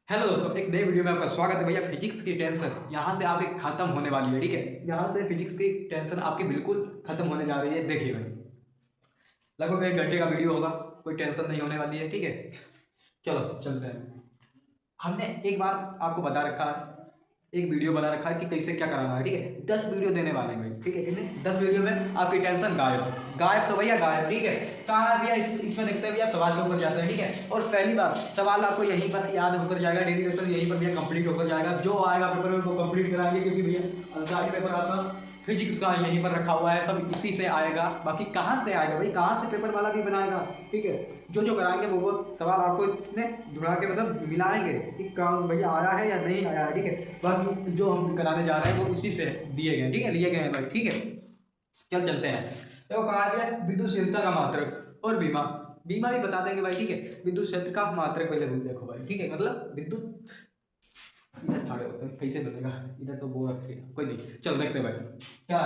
Hello दोस्तों, एक नई वीडियो में आपका स्वागत है। भैया फिजिक्स की टेंशन यहाँ से आपकी खत्म होने वाली है। ठीक है, यहाँ से फिजिक्स की टेंशन आपकी बिल्कुल खत्म होने जा रही है। देखिए भाई, लगभग 1 घंटे का वीडियो होगा, कोई टेंशन नहीं होने वाली है। ठीक है, चलो चलते हैं। हमने एक बार आपको बता रखा है, एक वीडियो बना रखा है कि कैसे क्या कराना है। ठीक है, 10 वीडियो देने वाले हैं भाई। ठीक है, कितने 10 वीडियो में आपकी टेंशन गायब गायब तो भैया गायब। ठीक है, कहाँ है भैया? इसमें देखते हैं भैया, सवाल के ऊपर जाते हैं। ठीक है, और पहली बार सवाल आपको यहीं पर याद होकर जाएगा, डेडिकेशन यहीं पर भैया कंप्लीट होकर जाएगा। जो आएगा पेपर में वो कंप्लीट कराएंगे, क्योंकि भैया सारे पेपर आपका फिजिक्स का यहीं पर रखा हुआ है, सब इसी से आएगा। बाकी कहाँ से आएगा भाई? कहाँ से पेपर वाला भी बनाएगा? ठीक है, जो जो कराएंगे वो सवाल आपको इसमें ढूंढा के मतलब मिलाएंगे कि काम भैया आया है या नहीं आया है। ठीक है, बाकी जो हम कराने जा रहे हैं वो इसी से दिए गए, ठीक है, लिए गए हैं भाई। ठीक है, चल चलते हैं। देखो कहा गया विद्युतशीलता का मात्रक और बीमा बीमा भी बता देंगे भाई। ठीक है, विद्युत क्षेत्र का मात्रक पहले देखो भाई। ठीक है, मतलब विद्युत इधर खड़े होते हैं, कैसे बनेगा? इधर तो वो रखे, कोई नहीं, चलो देखते हैं भाई। क्या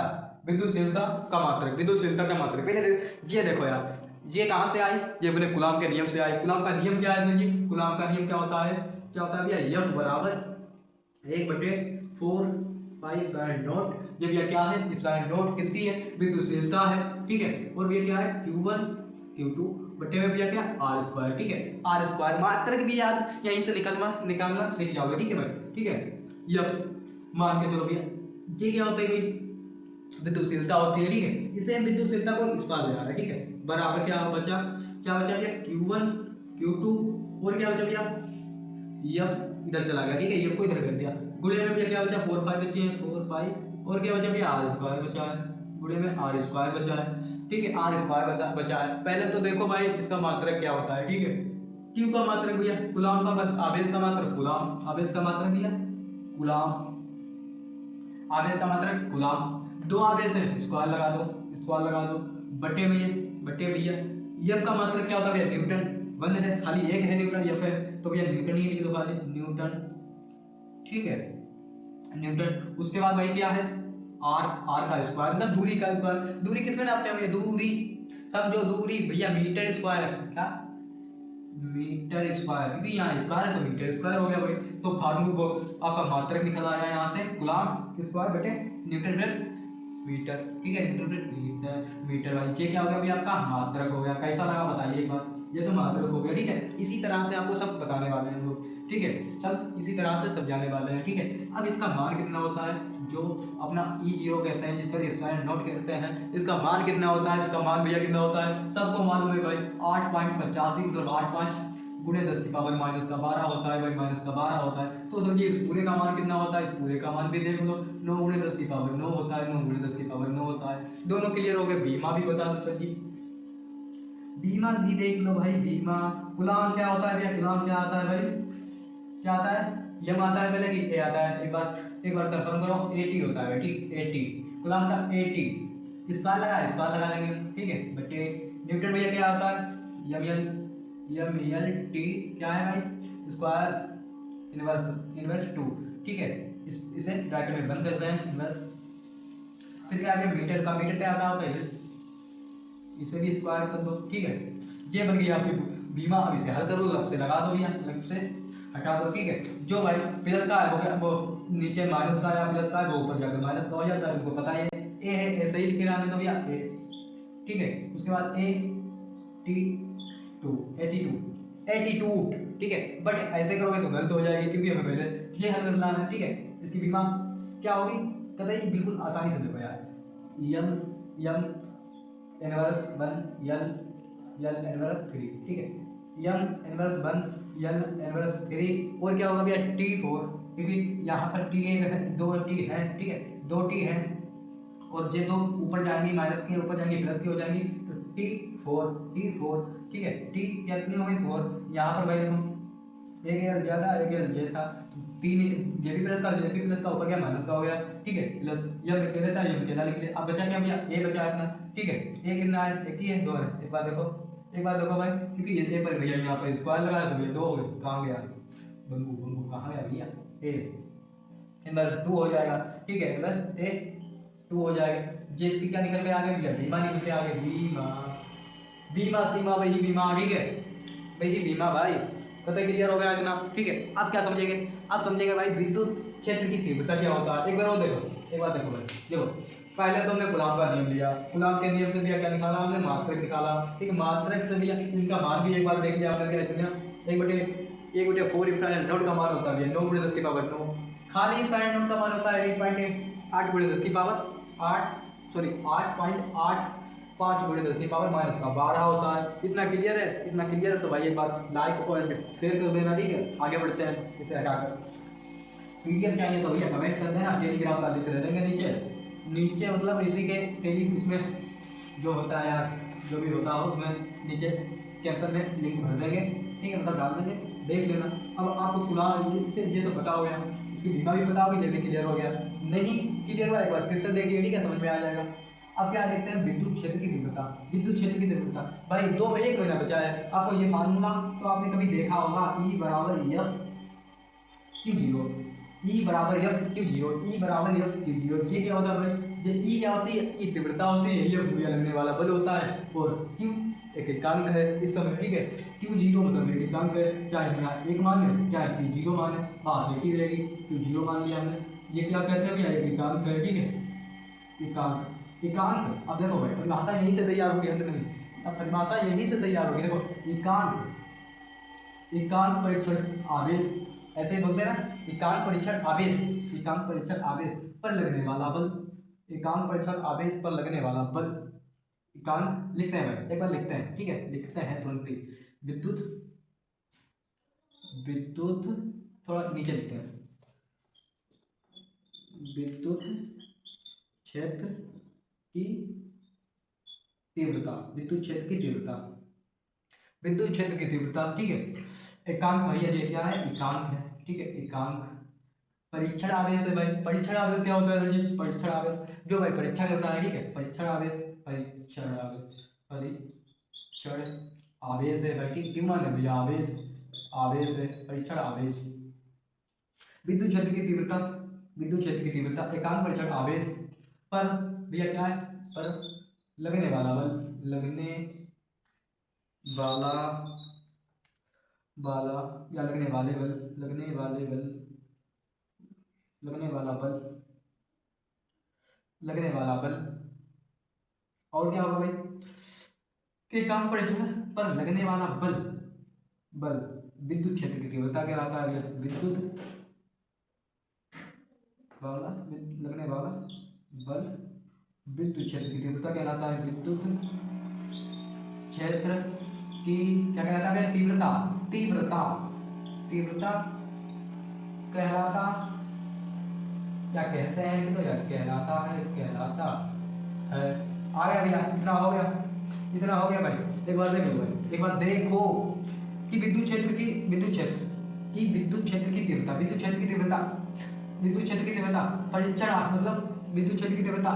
विद्युतशीलता का मात्रक? विद्युतशीलता का मात्रक पहले ये देखो यार, ये कहाँ से आई? ये अपने कूलाम के नियम से आई। कूलाम का नियम क्या है सर जी? कूलाम का नियम क्या होता है? क्या होता है भैया? F बराबर 1/4 पाई एप्सिलॉन नॉट। ये भैया क्या है? एप्सिलॉन नॉट किसकी है? विद्युतशीलता है। ठीक है, और भैया क्या है? Q1 Q2 बटे में भैया क्या? R square. ठीक है, आर स्क्वायर मात्रक भी याद यहीं से निकालना सीख जाओगे। ठीक है भाई, ठीक है। F मान के चलो भैया, ये क्या होता है भाई? विद्युतशीलता होती है। ठीक है, इसे हम विद्युतशीलता को इस पार ले जा रहे हैं। ठीक है, बराबर क्या बचा? क्या बचा भैया? Q1 Q2 और क्या बचा भैया? F इधर चला गया। ठीक है, F को इधर कर दिया। गुणे में भैया क्या बचा? 4 पाई बची है, 4 पाई, और क्या बचा भैया? आर स्क्वायर बचा है। गुणे में आर स्क्वायर बचा है। ठीक है, आर स्क्वायर बचा है। पहले तो देखो भाई, इसका मात्रक क्या होता है? ठीक है, क्यू का मात्रक भैया कूलाम का, आवेश का मात्रक कूलाम, आवेश का मात्रक भैया कूलाम, आवेश का मात्रक कूलाम। दो आवेश है, स्क्वायर लगा दो, स्क्वायर लगा दो, बटे भैया एफ का मात्रक क्या होता है भैया? न्यूटन। वन है, खाली एक है न्यूटन, एफ है तो भैया न्यूटन ही लिख दो खाली, न्यूटन। ठीक है, न्यूटन। उसके बाद भाई क्या है? आर, आर का स्क्वायर मतलब दूरी का स्क्वायर। दूरी किसमें नापते हैं भैया? दूरी, समझो दूरी भैया मीटर स्क्वायर है। क्या? मीटर स्क्वायर, क्योंकि यहाँ स्क्वायर है तो मीटर स्क्वायर हो गया भाई। तो फार्मूला को आपका मात्रक निकल आया यहाँ से, कूलाम स्क्वायर बटे न्यूटन प्रति मीटर। ठीक है, न्यूटन प्रति मीटर भाई। ये क्या हो गया भाई? आपका मात्रक हो गया। कैसा लगा बताइए एक बार? ये तो मात्रक हो गया। ठीक है, इसी तरह से आपको सब बताने वाले हैं लोग। ठीक है, सब इसी तरह से समझाने वाले हैं। ठीक है, अब इसका मान कितना होता है? जो अपना E0 कहते हैं, जिस पर एप्सिलॉन नॉट कहते हैं, इसका मान कितना होता है? इसका मान भैया कितना होता है? सबको मालूम है भाई, 8.85 मतलब 8 गुणे 10 की पावर माइनस का 12 होता है भाई, माइनस का 12 होता है। तो समझिए इस पूरे का मान कितना होता है? इस पूरे का मान भी देख लो, 9 गुणे 10 की पावर 9 होता है, 9 गुणे 10 की पावर 9 होता है। दोनों क्लियर हो गए। बीमा भी बता दो सर जी, बीमा भी देख लो भाई। बीमा कूलाम क्या होता है भैया? कूलाम क्या आता है भाई? क्या आता है? यम आता है पहले कि ए आता है? एक बार कंफर्म करो। 80 होता है। ठीक, 80 कूलाम का 80। स्क्वायर लगा लेंगे। ठीक है, बटे न्यूटन भैया क्या होता है? यम एल टी क्या है भाई? Square inverse 2। ठीक है, इसे ब्रैकेट में बंद करते हैं, इनवर्स। फिर क्या है मीटर का? मीटर क्या आता है पहले? इसे भी स्क्वायर कर दो। ठीक है, ये बन गई आपकी बीमा। अब इसे हल करो, लब से लगा दो भैया, लब से हटा दो। ठीक है, जो भाई प्लस का है वो नीचे माइनस का या प्लस का है वो ऊपर जाकर माइनस का हो जाता है, उनको पता ही है। ए है, ऐसे ही लिखे रहने दो भैया, ए। ठीक है, उसके बाद A82। ठीक है, बट ऐसे करोगे तो गलत हो जाएगी, क्योंकि हमें पहले ये हल करना है। ठीक है, इसकी बीमा क्या होगी? कतई बिल्कुल आसानी से देखो यार, यम इनवर्स 1 यल इनवर्स 3। ठीक है, यम इनवर्स 1 यल इनवर्स 3, और क्या होगा भैया? T4, क्योंकि यहाँ पर T है, 2 T है। ठीक है, 2 T है, और ये दो ऊपर जाएंगी, माइनस के ऊपर जाएंगी, प्लस की हो जाएंगी, तो T4। ठीक है, T क्या कितनी हो गई? 4। यहाँ पर भाई देखो, एक एल ज्यादा, एक एल जे था, 3 ये भी प्लस का, ये भी प्लस का, ऊपर क्या माइनस का हो गया। ठीक है, प्लस यह लिख देता है, ये अकेला लिख लिया। अब बचा क्या भैया? ए बचा अपना। ठीक है, ए कितना है? एक ही है, 2 है। एक बार देखो भाई, क्योंकि ये ए पर भैया यहाँ पर स्क्वायर लगाया तो भैया 2 हो गए। कहाँ गया बंबू कहाँ गया भैया? ए इनवर्स 2 हो जाएगा। ठीक है, प्लस ए 2 हो जाएगा। जे इसकी क्या निकल के आगे भैया? बीमा निकल के आगे, बीमा सीमा वही बीमा। ठीक है, वही बीमा भाई। कतई क्लियर हो गया जनाब, ठीक है। अब क्या समझेंगे, अब समझेंगे भाई विद्युत क्षेत्र की तीव्रता क्या होता है। एक बार और देखो, एक बार देखो भाई, देखो पहले तो हमने कूलाम का नियम लिया, कूलाम के नियम से भैया क्या निकाला हमने, मात्रक निकाला, ठीक है। मात्रक से भैया इनका मान भी एक बार देख लिया आपने, क्या एक बटे 4 इप्सिलॉन नॉट का मान होता है 9 × 10⁻9। खाली इप्सिलॉन नॉट का मान होता है 8.8 × 10⁻12 होता है। इतना क्लियर है, इतना क्लियर है। तो भाई एक बार लाइक और शेयर कर देना, ठीक है। आगे बढ़ते हैं, इसे हटाकर पीडीएफ चाहिए तो भैया कमेंट कर देना, टेलीग्राम का लिंक दे देंगे नीचे मतलब इसी के इसमें जो होता है यार, जो भी होता हो उसमें नीचे कैप्शन में लिंक भर देंगे, ठीक है, मतलब डाल देंगे, देख लेना। अब आपको कूलाम इससे ये तो पता हो गया, इसकी बीमा भी पता होगी, ये भी क्लियर हो गया। नहीं क्लियर हुआ एक बार फिर से देखिए, ठीक है, समझ में आ जाएगा। अब क्या देखते हैं, विद्युत क्षेत्र की तीव्रता। विद्युत क्षेत्र की तीव्रता भाई 2 एक महीना बचा है, आपको ये मानूंगा। तो आपने कभी देखा होगा E बराबर F/Q0, E बराबर F/Q0, E बराबर F/Q0। ये क्या होता है भाई, ये E क्या होती है, E तीव्रता होती है, F भूमिका लगने वाला बल होता है, और Q एक एकांक है इस समय, ठीक है। Q0 मतलब एक एकांक है, चाहे यहाँ 1 मान है चाहे Q0 मान है, बात एक ही रहेगी। Q0 मान लिया हमने, ये क्या कहते हैं भैया, एक एकांक है, ठीक है, एकांक। एकांक अब देखो भाई परिभाषा यहीं से तैयार होगी, अंत नहीं, अब परिभाषा यहीं से तैयार होगी। देखो एकांक, एकांक परीक्षण आवेश, ऐसे ही बोलते हैं ना, एकांक परीक्षण आवेश, एकांक परीक्षण आवेश पर लगने वाला बल, एकांक परीक्षण आवेश पर लगने वाला बल। एकांक लिखते हैं भाई, एक बार लिखते हैं, ठीक है, लिखते हैं तुरंत ही। विद्युत, विद्युत थोड़ा नीचे लिखते हैं, विद्युत क्षेत्र की तीव्रता, विद्युत क्षेत्र की तीव्रता, विद्युत क्षेत्र की तीव्रता, ठीक है। एकांक भैया ये क्या है, एकांक है, ठीक है, एकांक। परीक्षण आवेश है भाई, परीक्षण आवेश क्या होता है जी, परीक्षण आवेश जो भाई परीक्षण करता है, ठीक है, परीक्षण आवेश, परीक्षण आवेश, परीक्षण आवेश है भाई, ठीक, क्यों माने भैया आवेश, आवेश है, परीक्षण आवेश। विद्युत क्षेत्र की तीव्रता, विद्युत क्षेत्र की तीव्रता एकांक परीक्षण आवेश पर भैया क्या है, पर लगने वाला बल, लगने वाला या लगने वाले बल, लगने वाले बल, लगने वाला बल, लगने वाला बल। और क्या होगा भाई, एकांक परीक्षण पर लगने वाला बल, बल विद्युत क्षेत्र की तीव्रता कहलाता है। विद्युत वाला लगने वाला बल विद्युत क्षेत्र की तीव्रता कहलाता है। विद्युत क्षेत्र की क्या कहलाता है, तीव्रता, तीव्रता, तीव्रता कहलाता, क्या कहते हैं तो यार कहलाता है, कहलाता है। आ गया भैया, इतना हो गया, इतना हो गया भाई। एक बार देख लो भाई, एक बार देखो कि विद्युत क्षेत्र की, विद्युत क्षेत्र की, विद्युत क्षेत्र की तीव्रता, विद्युत क्षेत्र की तीव्रता, विद्युत क्षेत्र की तीव्रता परीक्षण मतलब विद्युत क्षेत्र की तीव्रता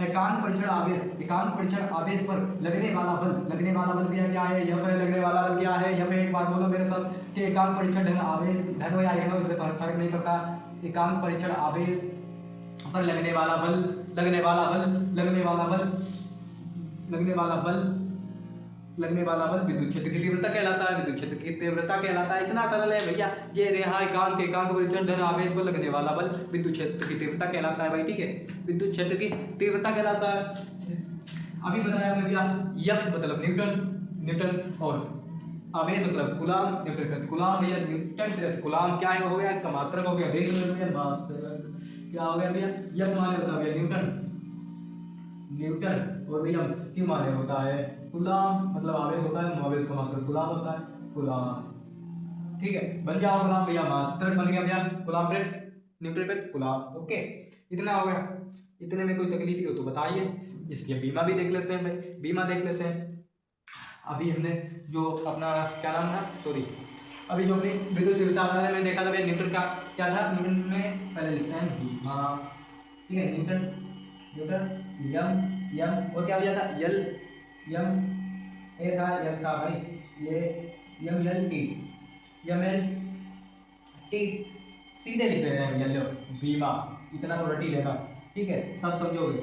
एकांक परीक्षण आवेश, एकांक परीक्षण आवेश पर लगने वाला बल, लगने वाला बल भी क्या है, यह लगने वाला बल क्या है, यह एक बार बोलो मेरे साथ कि एकांक परीक्षण धन आवेश, धन हो या ऋण हो इससे फर्क नहीं पड़ता। एकांक परीक्षण आवेश पर लगने वाला बल, लगने वाला बल, लगने वाला बल, लगने वाला बल, लगने वाला बल विद्युत क्षेत्र की तीव्रता कहलाता है, विद्युत क्षेत्र की तीव्रता कहलाता है। इतना सरल है भैया, ये रेहा एकांक, एकांक परीक्षण धन आवेश पर लगने वाला बल विद्युत क्षेत्र की तीव्रता कहलाता है भाई, ठीक है, विद्युत क्षेत्र की तीव्रता कहलाता है। अभी बताया हमने भैया, यफ मतलब न्यूटन, न्यूटन, और आवेश मतलब कूलाम, न्यूटन कूलाम भैया, न्यूटन से कूलाम क्या है हो गया, इसका मात्रक हो गया, देख लो भैया मात्रक क्या हो गया भैया, यफ माने होता है भैया न्यूटन, न्यूटन, और भैया क्यों माने होता है कूलाम, मतलब आवेश होता है, आवेश का मात्रक कूलाम होता है, कूलाम, ठीक है। बन जाओ कूलाम भैया, मात्रक बन गया भैया कूलाम पे न्यूटन पे कूलाम, ओके। इतना हो गया, इतने में कोई तकलीफ हो तो बताइए। इसलिए बीमा भी देख लेते हैं भाई, बीमा देख लेते हैं। अभी हमने जो अपना क्या नाम था, सॉरी, अभी जो अपनी विद्युत तीव्रता बनाने में देखा था भैया, न्यूटन का क्या था, न्यूटन में पहले लिखते हैं बीमा, ठीक है, न्यूटन, न्यूटन यम और क्या हो जाता, यल, यम ए था, यल था भाई, ये यम यल टी, यम एल टी, सीधे लिख रहे हैं यल बीमा, इतना तो रटी लेना, ठीक है, सब समझोगे।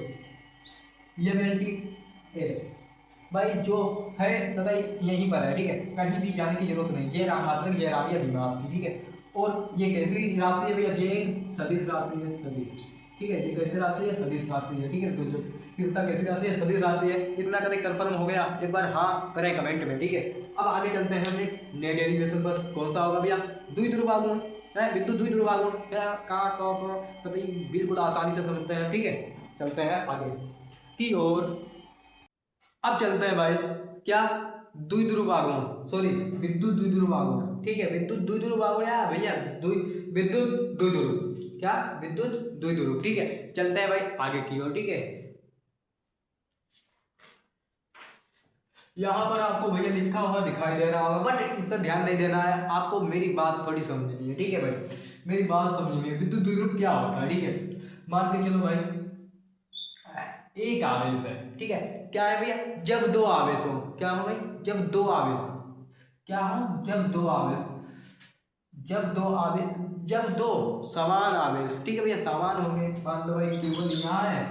यम एल टी ए भाई जो है तथा यहीं पर है, ठीक है, कहीं भी जाने की जरूरत नहीं। ये मात्रक ये राबिया बीमा आपकी, ठीक है। और ये कैसी राशि है भैया, ये एक सदिश राशि है, सदिश, ठीक है। ये कैसी राशि है, सदिश राशि है, ठीक है। तो जो तीव्रता कैसी राशि है, सदिश राशि है। इतना करें कंफर्म हो गया, एक बार हाँ करें कमेंट में, ठीक है। अब आगे चलते हैं अपने नए डेरिवेशन पर। कौन सा होगा भैया, द्विध्रुव आघूर्ण है, विद्युत द्विध्रुव आघूर्ण क्या पता ही बिल्कुल आसानी से समझते हैं, ठीक है। चलते हैं आगे की ओर। अब चलते हैं भाई क्या, द्विध्रुव आघूर्ण, सॉरी विद्युत द्विध्रुव आघूर्ण, ठीक है। विद्युत द्विध्रुव आघूर्ण या भैया विद्युत द्विध्रुव, क्या विद्युत द्विध्रुव, ठीक है। चलते हैं भाई आगे की ओर, ठीक है। यहाँ पर आपको भैया लिखा हुआ दिखाई दे रहा होगा, बट इसका ध्यान नहीं देना है, आपको मेरी बात थोड़ी समझनी है, ठीक है भाई। मेरी बात समझनी है, विद्युत द्विध्रुव क्या होता है, ठीक है। मान के चलो भाई एक आवेश है, ठीक है। क्या है भैया, जब दो आवेश हो, क्या हो भाई, जब दो आवेश, क्या हो, जब दो आवेश, जब दो आवेश, जब दो समान आवेश, ठीक है भैया, समान होंगे। मान लो भाई Q1 यहाँ है,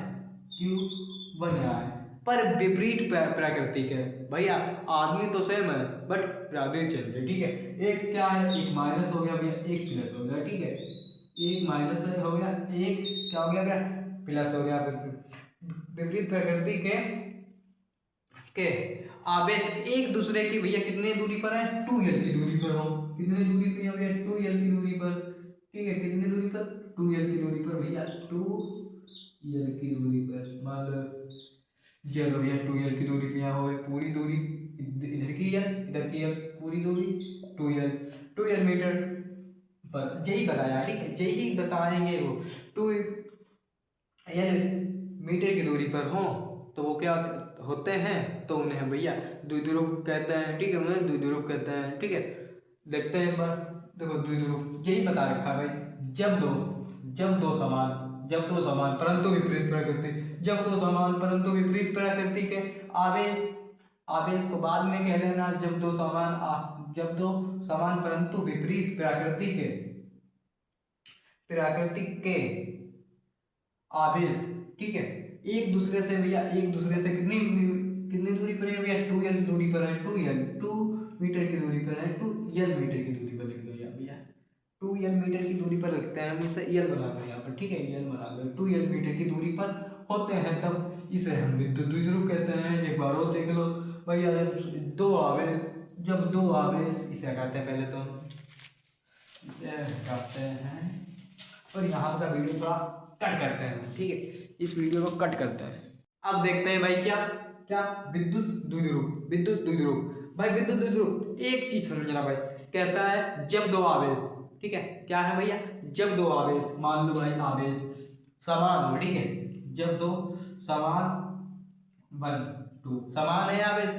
Q1 यहाँ है, पर विपरीत प्राकृतिक है भैया। आदमी तो सेम है बट प्राकृतिक चल रही है, ठीक है। एक क्या है, एक माइनस हो गया भैया, एक प्लस हो गया, ठीक है। एक माइनस हो गया, एक क्या हो गया भैया, प्लस हो गया। विपरीत प्रकृति के आवेश एक दूसरे की भैया कितने दूरी पर है, 2l की दूरी पर हो। कितने दूरी पे हो गया, 2l की दूरी पर, ठीक है। कितने दूरी पर, 2l की दूरी पर भैया, 2l की दूरी पर। मान लो चलो भैया 2l की दूरी पे यहाँ हो गई, पूरी दूरी इधर की l इधर की l, पूरी दूरी 2l मीटर पर। यही बताया, ठीक है, यही बताएंगे वो। 2l मीटर की दूरी पर हो तो वो क्या होते हैं, तो उन्हें भैया द्विध्रुव कहते हैं, ठीक है। उन्हें द्विध्रुव कहते हैं, ठीक है। देखते हैं एक बार, देखो द्विध्रुव यही बता रखा है भाई, जब दो समान परंतु विपरीत प्रकृति, जब दो समान परंतु विपरीत प्रकृति के आवेश, आवेश को बाद में कह लेना, जब दो समान परंतु विपरीत प्राकृतिक के आवेश, ठीक है, एक दूसरे से भैया, एक दूसरे से कितनी कितनी दूरी पर है भैया, 2l की दूरी पर है, 2 मीटर की दूरी पर है, 2l मीटर की दूरी पर लिख दो यहाँ भैया, 2l मीटर की दूरी पर रखते हैं हम इसे, l बना दो यहाँ पर, ठीक है। l बना दो, 2l मीटर की दूरी पर होते हैं, तब इसे हम विद्युत द्विध्रुव कहते हैं। एक बार और देख लो भैया, दो आवेश, जब दो आवेश, इसे हटाते हैं पहले तो, इसे हटाते हैं और यहाँ का वीडियो थोड़ा कट करते हैं, ठीक है। इस वीडियो को कट करते हैं। अब देखते हैं भाई क्या, क्या विद्युत द्विध्रुव, विद्युत द्विध्रुव भाई, विद्युत द्विध्रुव एक चीज समझना भाई, कहता है जब दो आवेश, ठीक है, क्या है भैया, जब दो आवेश, मान लो भाई आवेश समान हो, ठीक है। जब दो समान, 1 2 समान है आवेश,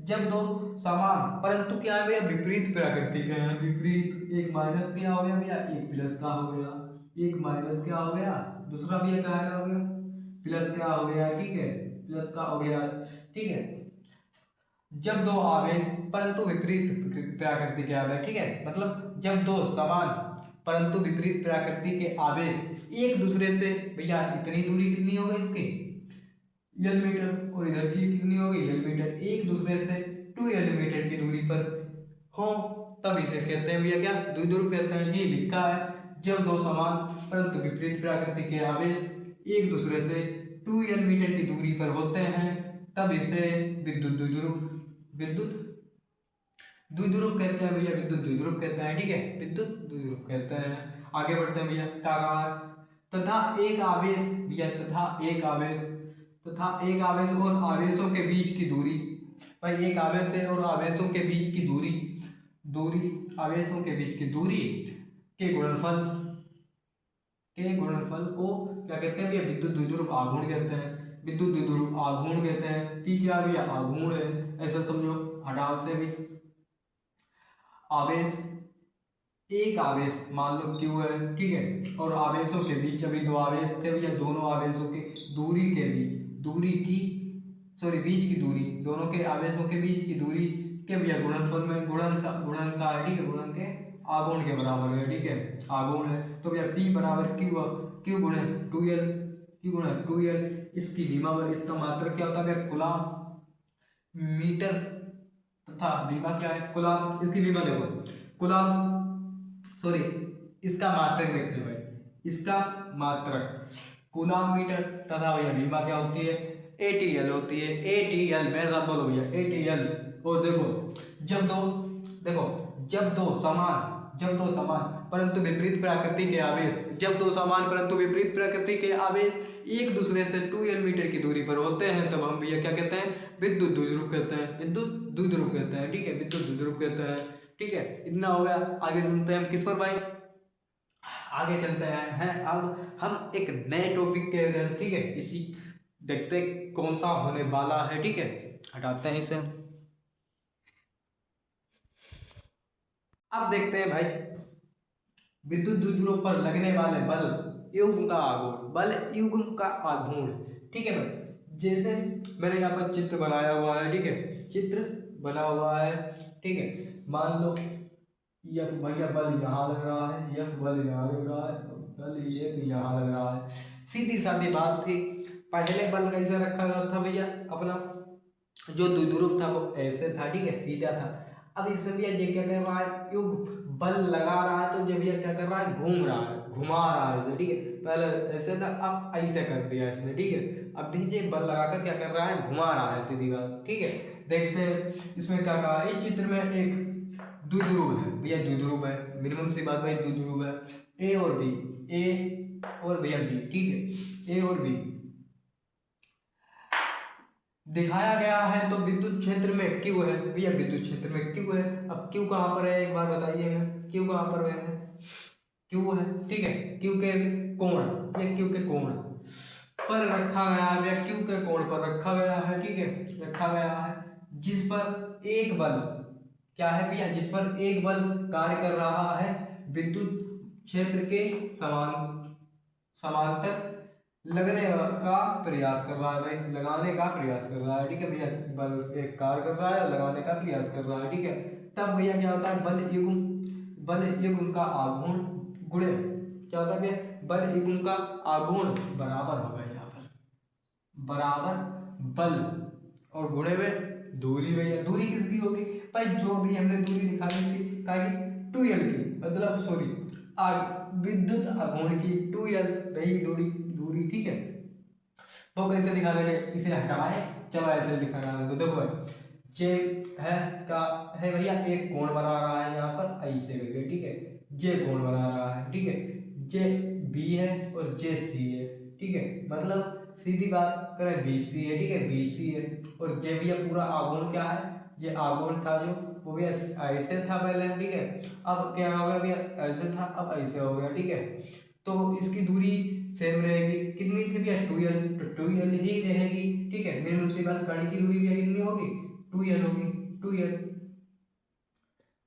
जब दो समान परंतु क्या है भैया, विपरीत प्रकृति के हैं, विपरीत, एक माइनस क्या हो गया भैया, एक प्लस का हो गया, एक माइनस क्या हो गया, दूसरा भैया क्या हो गया, प्लस क्या हो गया, ठीक है, प्लस का हो गया, ठीक है। जब दो आवेश परंतु विपरीत प्रकृति के आवेश, ठीक है, मतलब जब दो समान परंतु विपरीत प्रकृति के आवेश एक दूसरे से भैया, इतनी दूरी कितनी हो गई इसकी, l मीटर, और इधर की कितनी हो गई, l मीटर, एक दूसरे से 2l मीटर की दूरी पर हो, तब इसे कहते हैं भैया क्या, द्विध्रुव कहते हैं। ये लिखा है, जब दो समान परंतु विपरीत प्रकृति के आवेश एक दूसरे से 2l मीटर की दूरी पर होते हैं, तब इसे विद्युत द्विध्रुव कहते हैं भैया, विद्युत द्विध्रुव कहते हैं, ठीक है, विद्युत द्विध्रुव कहते हैं। आगे बढ़ते हैं भैया, काकार तथा एक आवेश भैया, तथा एक आवेश और आवेशों के बीच की दूरी भाई, एक आवेश है और आवेशों के बीच की दूरी, आवेशों के बीच की दूरी के गुणनफल को क्या कहते हैं भैया, विद्युत द्विध्रुव आघूर्ण कहते हैं, विद्युत द्विध्रुव आघूर्ण कहते हैं। पी क्या भैया, आघूर्ण है, ऐसा समझो। हटाव से भी आवेश, एक आवेश मान लो Q है, ठीक है, और आवेशों के बीच, अभी दो आवेश थे भैया, दोनों आवेशों की दूरी के बीच की दूरी, दोनों के आवेशों के बीच की दूरी के भैया गुणनफल में गुणन का है, ठीक है, गुणन के आघूर्ण के बराबर है, ठीक है, आघूर्ण है। तो भैया P बराबर Q गुणे 2l, Q गुणे 2l, इसकी सीमा पर इसका मात्रक क्या होता है भैया, कूलम, मीटर तथा बीमा क्या है कूलाम। इसकी बीमा देखो कूलाम, सॉरी इसका मात्रक देखते हुए, इसका मात्रक कूलाम मीटर तथा भैया बीमा क्या होती है एटीएल होती है। एटीएल मेरे साथ बोलो भैया एटीएल। और देखो जब दो समान परंतु विपरीत प्रकृति के आवेश, जब दो समान परंतु विपरीत प्रकृति के आवेश एक दूसरे से 2L मीटर की दूरी पर होते हैं तब हम भैया क्या कहते हैं विद्युत द्विध्रुव कहते हैं। विद्युत द्विध्रुव कहते हैं, ठीक है, विद्युत द्विध्रुव कहते हैं। ठीक है, इतना हो गया। आगे चलते हैं हम किस पर भाई, आगे चलते हैं अब हम एक नए टॉपिक के अंदर। ठीक है, इसी देखते हैं कौन सा होने वाला है। ठीक है, हटाते हैं इसे। अब देखते हैं भाई विद्युत द्विध्रुव पर लगने वाले बल युग्म का आघूर्ण, बल युग्म का आघूर्ण। ठीक है भाई, जैसे मैंने यहाँ पर चित्र बनाया हुआ है। ठीक है, चित्र बना हुआ है। ठीक है, मान लो यह भैया बल यहाँ लग रहा है, यह बल यहाँ लग रहा है, बल ये भी यहाँ लग रहा है। सीधी सादी बात थी। पहले बल कैसे रखा गया था भैया, अपना जो द्विध्रुव था वो ऐसे था। ठीक है, सीधा था। अब इसमें भैया ये क्या कर रहा है युग बल लगा रहा है, तो जब ये क्या कर रहा है घूम रहा है, घुमा रहा है इसे। ठीक है, पहले ऐसे था अब ऐसे कर दिया इसने। ठीक है, अब भी ये बल लगाकर क्या कर रहा है घुमा रहा है, सीधी बात। ठीक है, देखते हैं इसमें क्या कहा। इस चित्र में एक द्विध्रुव है भैया, द्विध्रुव है, मिनिमम सी बात भाई द्विध्रुव है। ए और बी, ए और भैया बी। ठीक है, ए और बी दिखाया गया है। तो विद्युत क्षेत्र में क्यू है भैया, विद्युत क्षेत्र में क्यू है। अब क्यू कहाँ पर है एक बार बताइए मैं, क्यू कहाँ पर है, क्यू है। ठीक है, क्यू के कोण, ये क्यू के कोण पर रखा गया है भैया, क्यू के कोण पर रखा गया है। ठीक है, रखा गया है जिस पर एक बल क्या है भैया, जिस पर एक बल कार्य कर रहा है विद्युत क्षेत्र के समांतर लगने का प्रयास कर रहा है भाई, लगाने का प्रयास कर रहा है। ठीक है भैया, बल एक कार्य कर रहा है और लगाने का प्रयास कर रहा है। ठीक है, तब भैया क्या होता है बल युग्म का आघूर्ण गुणे क्या होता है भैया, बल युग्म का आघूर्ण बराबर होगा यहाँ पर, बराबर बल और गुणे में दूरी। भैया दूरी किसकी होगी भाई, जो भी हमने दूरी निकाली थी ताकि 2L की, मतलब सॉरी विद्युत आघूर्ण की 2L भाई दूरी दूरी। ठीक है, तो कैसे दिखाने लगे, इसे हटाए, चलो ऐसे दिखाना। तो देखो भाई जे है का है भैया एक कोण बना रहा है यहाँ पर ऐसे करके। ठीक है, जे कोण बना रहा है। ठीक है, जे बी है और जे सी है। ठीक है, मतलब सीधी बात करें BC है। ठीक है, BC है और जे भैया पूरा आघूर्ण क्या है, ये आघूर्ण था जो वो भी ऐसे था पहले। ठीक है, अब क्या हो गया भैया ऐसे था अब ऐसे हो गया। ठीक है, तो इसकी दूरी सेम रहेगी, कितनी थी भैया 2L, तो 2L ही रहेगी। ठीक है, मिनिमम सी बात कर्ण की दूरी भैया कितनी होगी 2L होगी, 2L।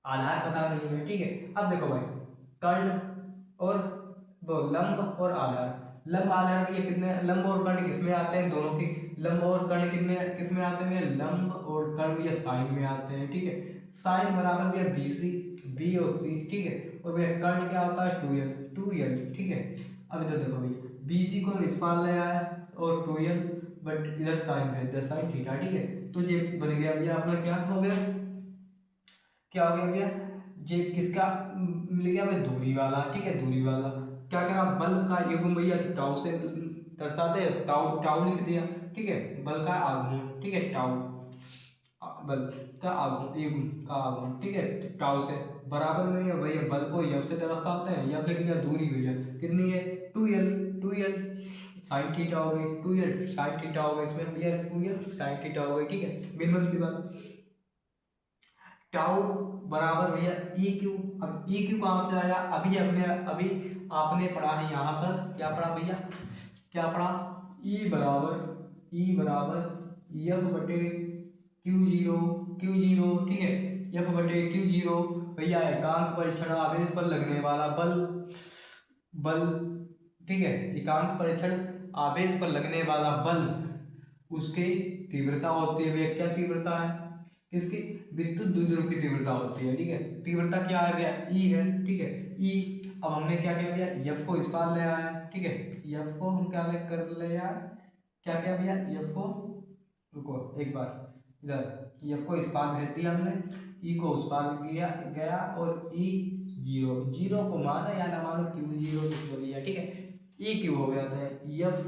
आधार पता नहीं है। ठीक है, अब देखो भाई कर्ण और वो लंब और आधार, लंब आधार के कितने, लंब और कर्ण किस में आते हैं, दोनों की लंब और कर्ण कितने किस में आते हैं, लंब और कर्ण भैया साइन में आते हैं। ठीक है, साइन बराबर भैया BC, B और C। ठीक है, और भैया कर्ण क्या होता है 2L। ठीक है, अब इधर देखो भैया BC को हम इस पार ले आया और 2L, बट इधर साइन भेज दिया साइन थीटा। ठीक है, तो ये बन गया भैया अपना क्या हो गया, क्या हो गया भैया ये किसका मिल गया भाई दूरी वाला। ठीक है, दूरी वाला क्या करा बल का युग्म भैया टाउ से दर्शाते हैं, टाउ टाउ लिख दिया। ठीक है, बल का आघूर्ण। ठीक है, टाउ बल का आघूर्ण युग्म का आघूर्ण। ठीक है, तो टाउ से बराबर में है भैया, बल को यफ से दर्शाते हैं, यफ लिख दिया, दूरी भैया कितनी है 2L, 2L साइन थीटा हो गई, 2L साइन थीटा हो गई, इसमें भैया 2L साइन थीटा हो गई। ठीक है, मिनिमम सी बात टाउ बराबर भैया ई क्यू। अब ई क्यू कहाँ से आया, अभी आपने पढ़ा है यहाँ पर, क्या पढ़ा भैया, क्या पढ़ा ई बराबर एफ बटे क्यू जीरो। ठीक है, एफ बटे क्यू जीरो भैया एकांक परीक्षण आवेश पर लगने वाला बल, बल। ठीक है, एकांक परीक्षण आवेश पर लगने वाला बल उसकी तीव्रता होती है भैया, क्या तीव्रता है किसकी, विद्युत द्विध्रुव की तीव्रता होती है। ठीक है, तीव्रता क्या है भैया ई है। ठीक है, ई अब हमने क्या किया भैया एफ को इस पार ले आया। ठीक है, एफ को हम क्या कर ले आए, क्या किया भैया एफ को, रुको एक बार इधर एफ को इस पार भेज दिया हमने, ई को उस पार किया गया, और ई जीरो, जीरो को मानो या ना मानो, क्यू जीरो लिख लिया, ठीक है। ई क्यू हो गया था, एफ,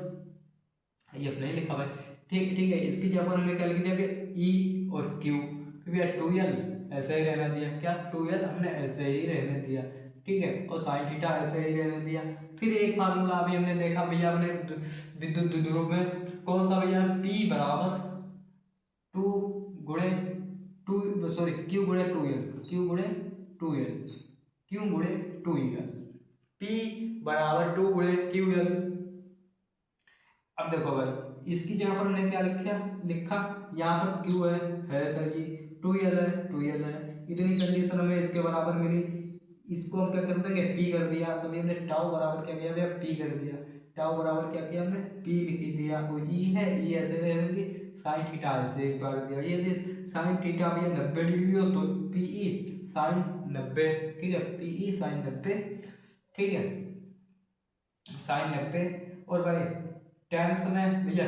एफ नहीं लिखा भाई, ठीक है। इसकी जगह पर हमने क्या लिख दिया भैया, ई और क्यू, फिर भैया 2l ऐसे ही रहने दिया, क्या 2l हमने ऐसे ही रहने दिया, ठीक है, और साइन थीटा ऐसे ही रहने दिया। फिर एक फार्मूला अभी हमने देखा भैया अपने विद्युत द्विध्रुव में, कौन सा भैया, P बराबर 2 गुणे 2 सॉरी Q गुणे 2l, Q गुणे 2l, Q गुणे 2l, P बराबर 2 गुणे QL। अब देखो भाई इसकी जगह पर हमने क्या लिखा, यहाँ पर Q है सर जी, 2l है, 2l है, इतनी कंडीशन हमें इसके बराबर मिली। इसको हम क्या कर देंगे, P कर दिया, तो हमने टाउ बराबर क्या किया भैया, P कर दिया। टाउ बराबर क्या किया हमने, P लिख दिया। वो E है, E ऐसे रहेंगे, साइन थीटा ऐसे उतार दिया। ये साइन थीटा भी 90 डिग्री हो तो PE साइन 90, ठीक है, PE साइन 90, ठीक है, साइन 90। और भाई टाइम्स में भैया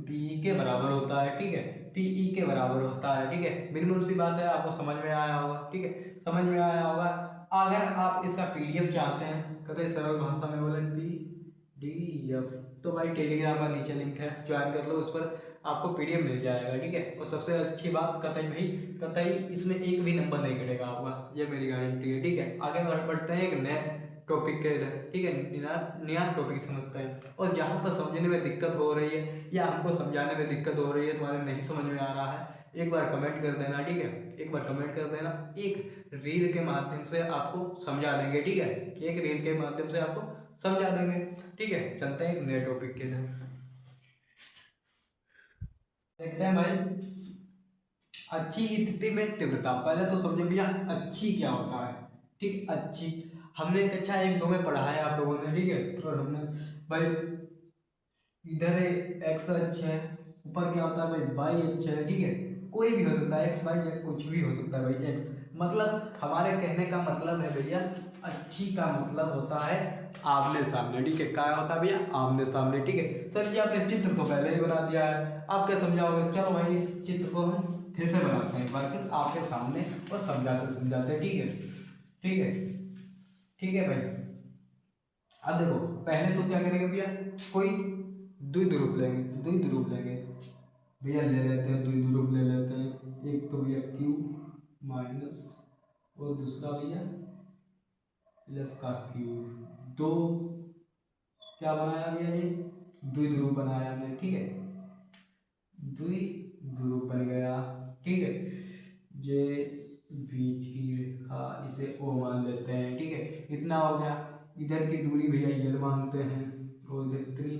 पीई के बराबर होता है, ठीक है, पीई के बराबर होता है, ठीक है। मिनिमम सी बात है, आपको समझ में आया होगा, ठीक है, समझ में आया होगा। अगर आप इसका पीडीएफ चाहते हैं, कहते हैं सरल भाषा में बोले पीडीएफ, तो भाई टेलीग्राम का नीचे लिंक है, ज्वाइन कर लो, उस पर आपको पीडीएफ मिल जाएगा, ठीक है। और सबसे अच्छी बात, कतई भाई कतई इसमें एक भी नंबर नहीं कटेगा आपका, ये मेरी गारंटी है, ठीक है। आगे बढ़ते हैं एक नए टॉपिक के इधर, ठीक है, नया टॉपिक समझते हैं। और जहाँ पर समझने में दिक्कत हो रही है या हमको समझाने में दिक्कत हो रही है, तुम्हारे नहीं समझ में आ रहा है, एक बार कमेंट कर देना, ठीक है, एक बार कमेंट कर देना, एक रील के माध्यम से आपको समझा देंगे, ठीक है, एक रील के माध्यम से आपको समझा देंगे, ठीक है। चलते हैं एक नए टॉपिक के इधर, देखते हैं भाई अच्छी स्थिति में तीव्रता। पहले तो समझे भैया अच्छी क्या होता है, ठीक, अच्छी हमने कक्षा 1-2 में पढ़ा है आप लोगों ने, ठीक है। और हमने भाई इधर एक्स अक्ष है, ऊपर क्या होता है भाई वाई अक्ष है, ठीक है, कोई भी हो सकता है, एक्स वाई जेड कुछ भी हो सकता है भाई। एक्स मतलब हमारे कहने का मतलब है भैया, अच्छी का मतलब होता है आमने सामने, ठीक है, क्या होता है भैया, आमने सामने, ठीक है। सर जी आपने चित्र तो पहले ही बना दिया है, आप क्या समझाओगे, चलो भाई इस चित्र को हम फिर से बनाते हैं एक बार, फिर आपके सामने और समझाते समझाते, ठीक है, ठीक है, ठीक है भाई। अब देखो पहले तो क्या करेंगे भैया, कोई द्विध्रुव लेंगे, द्विध्रुव लेंगे भैया, ले लेते हैं द्विध्रुव ले लेते हैं। एक तो भैया Q माइनस, और दूसरा भैया प्लस का Q, दो क्या बनाया भैया, ये द्विध्रुव बनाया हमने, ठीक है, द्विध्रुव बन गया, ठीक है। जे बीच की रेखा इसे O मान लेते हैं, ठीक है, इतना हो गया। इधर की दूरी भैया यल मानते हैं, और इतनी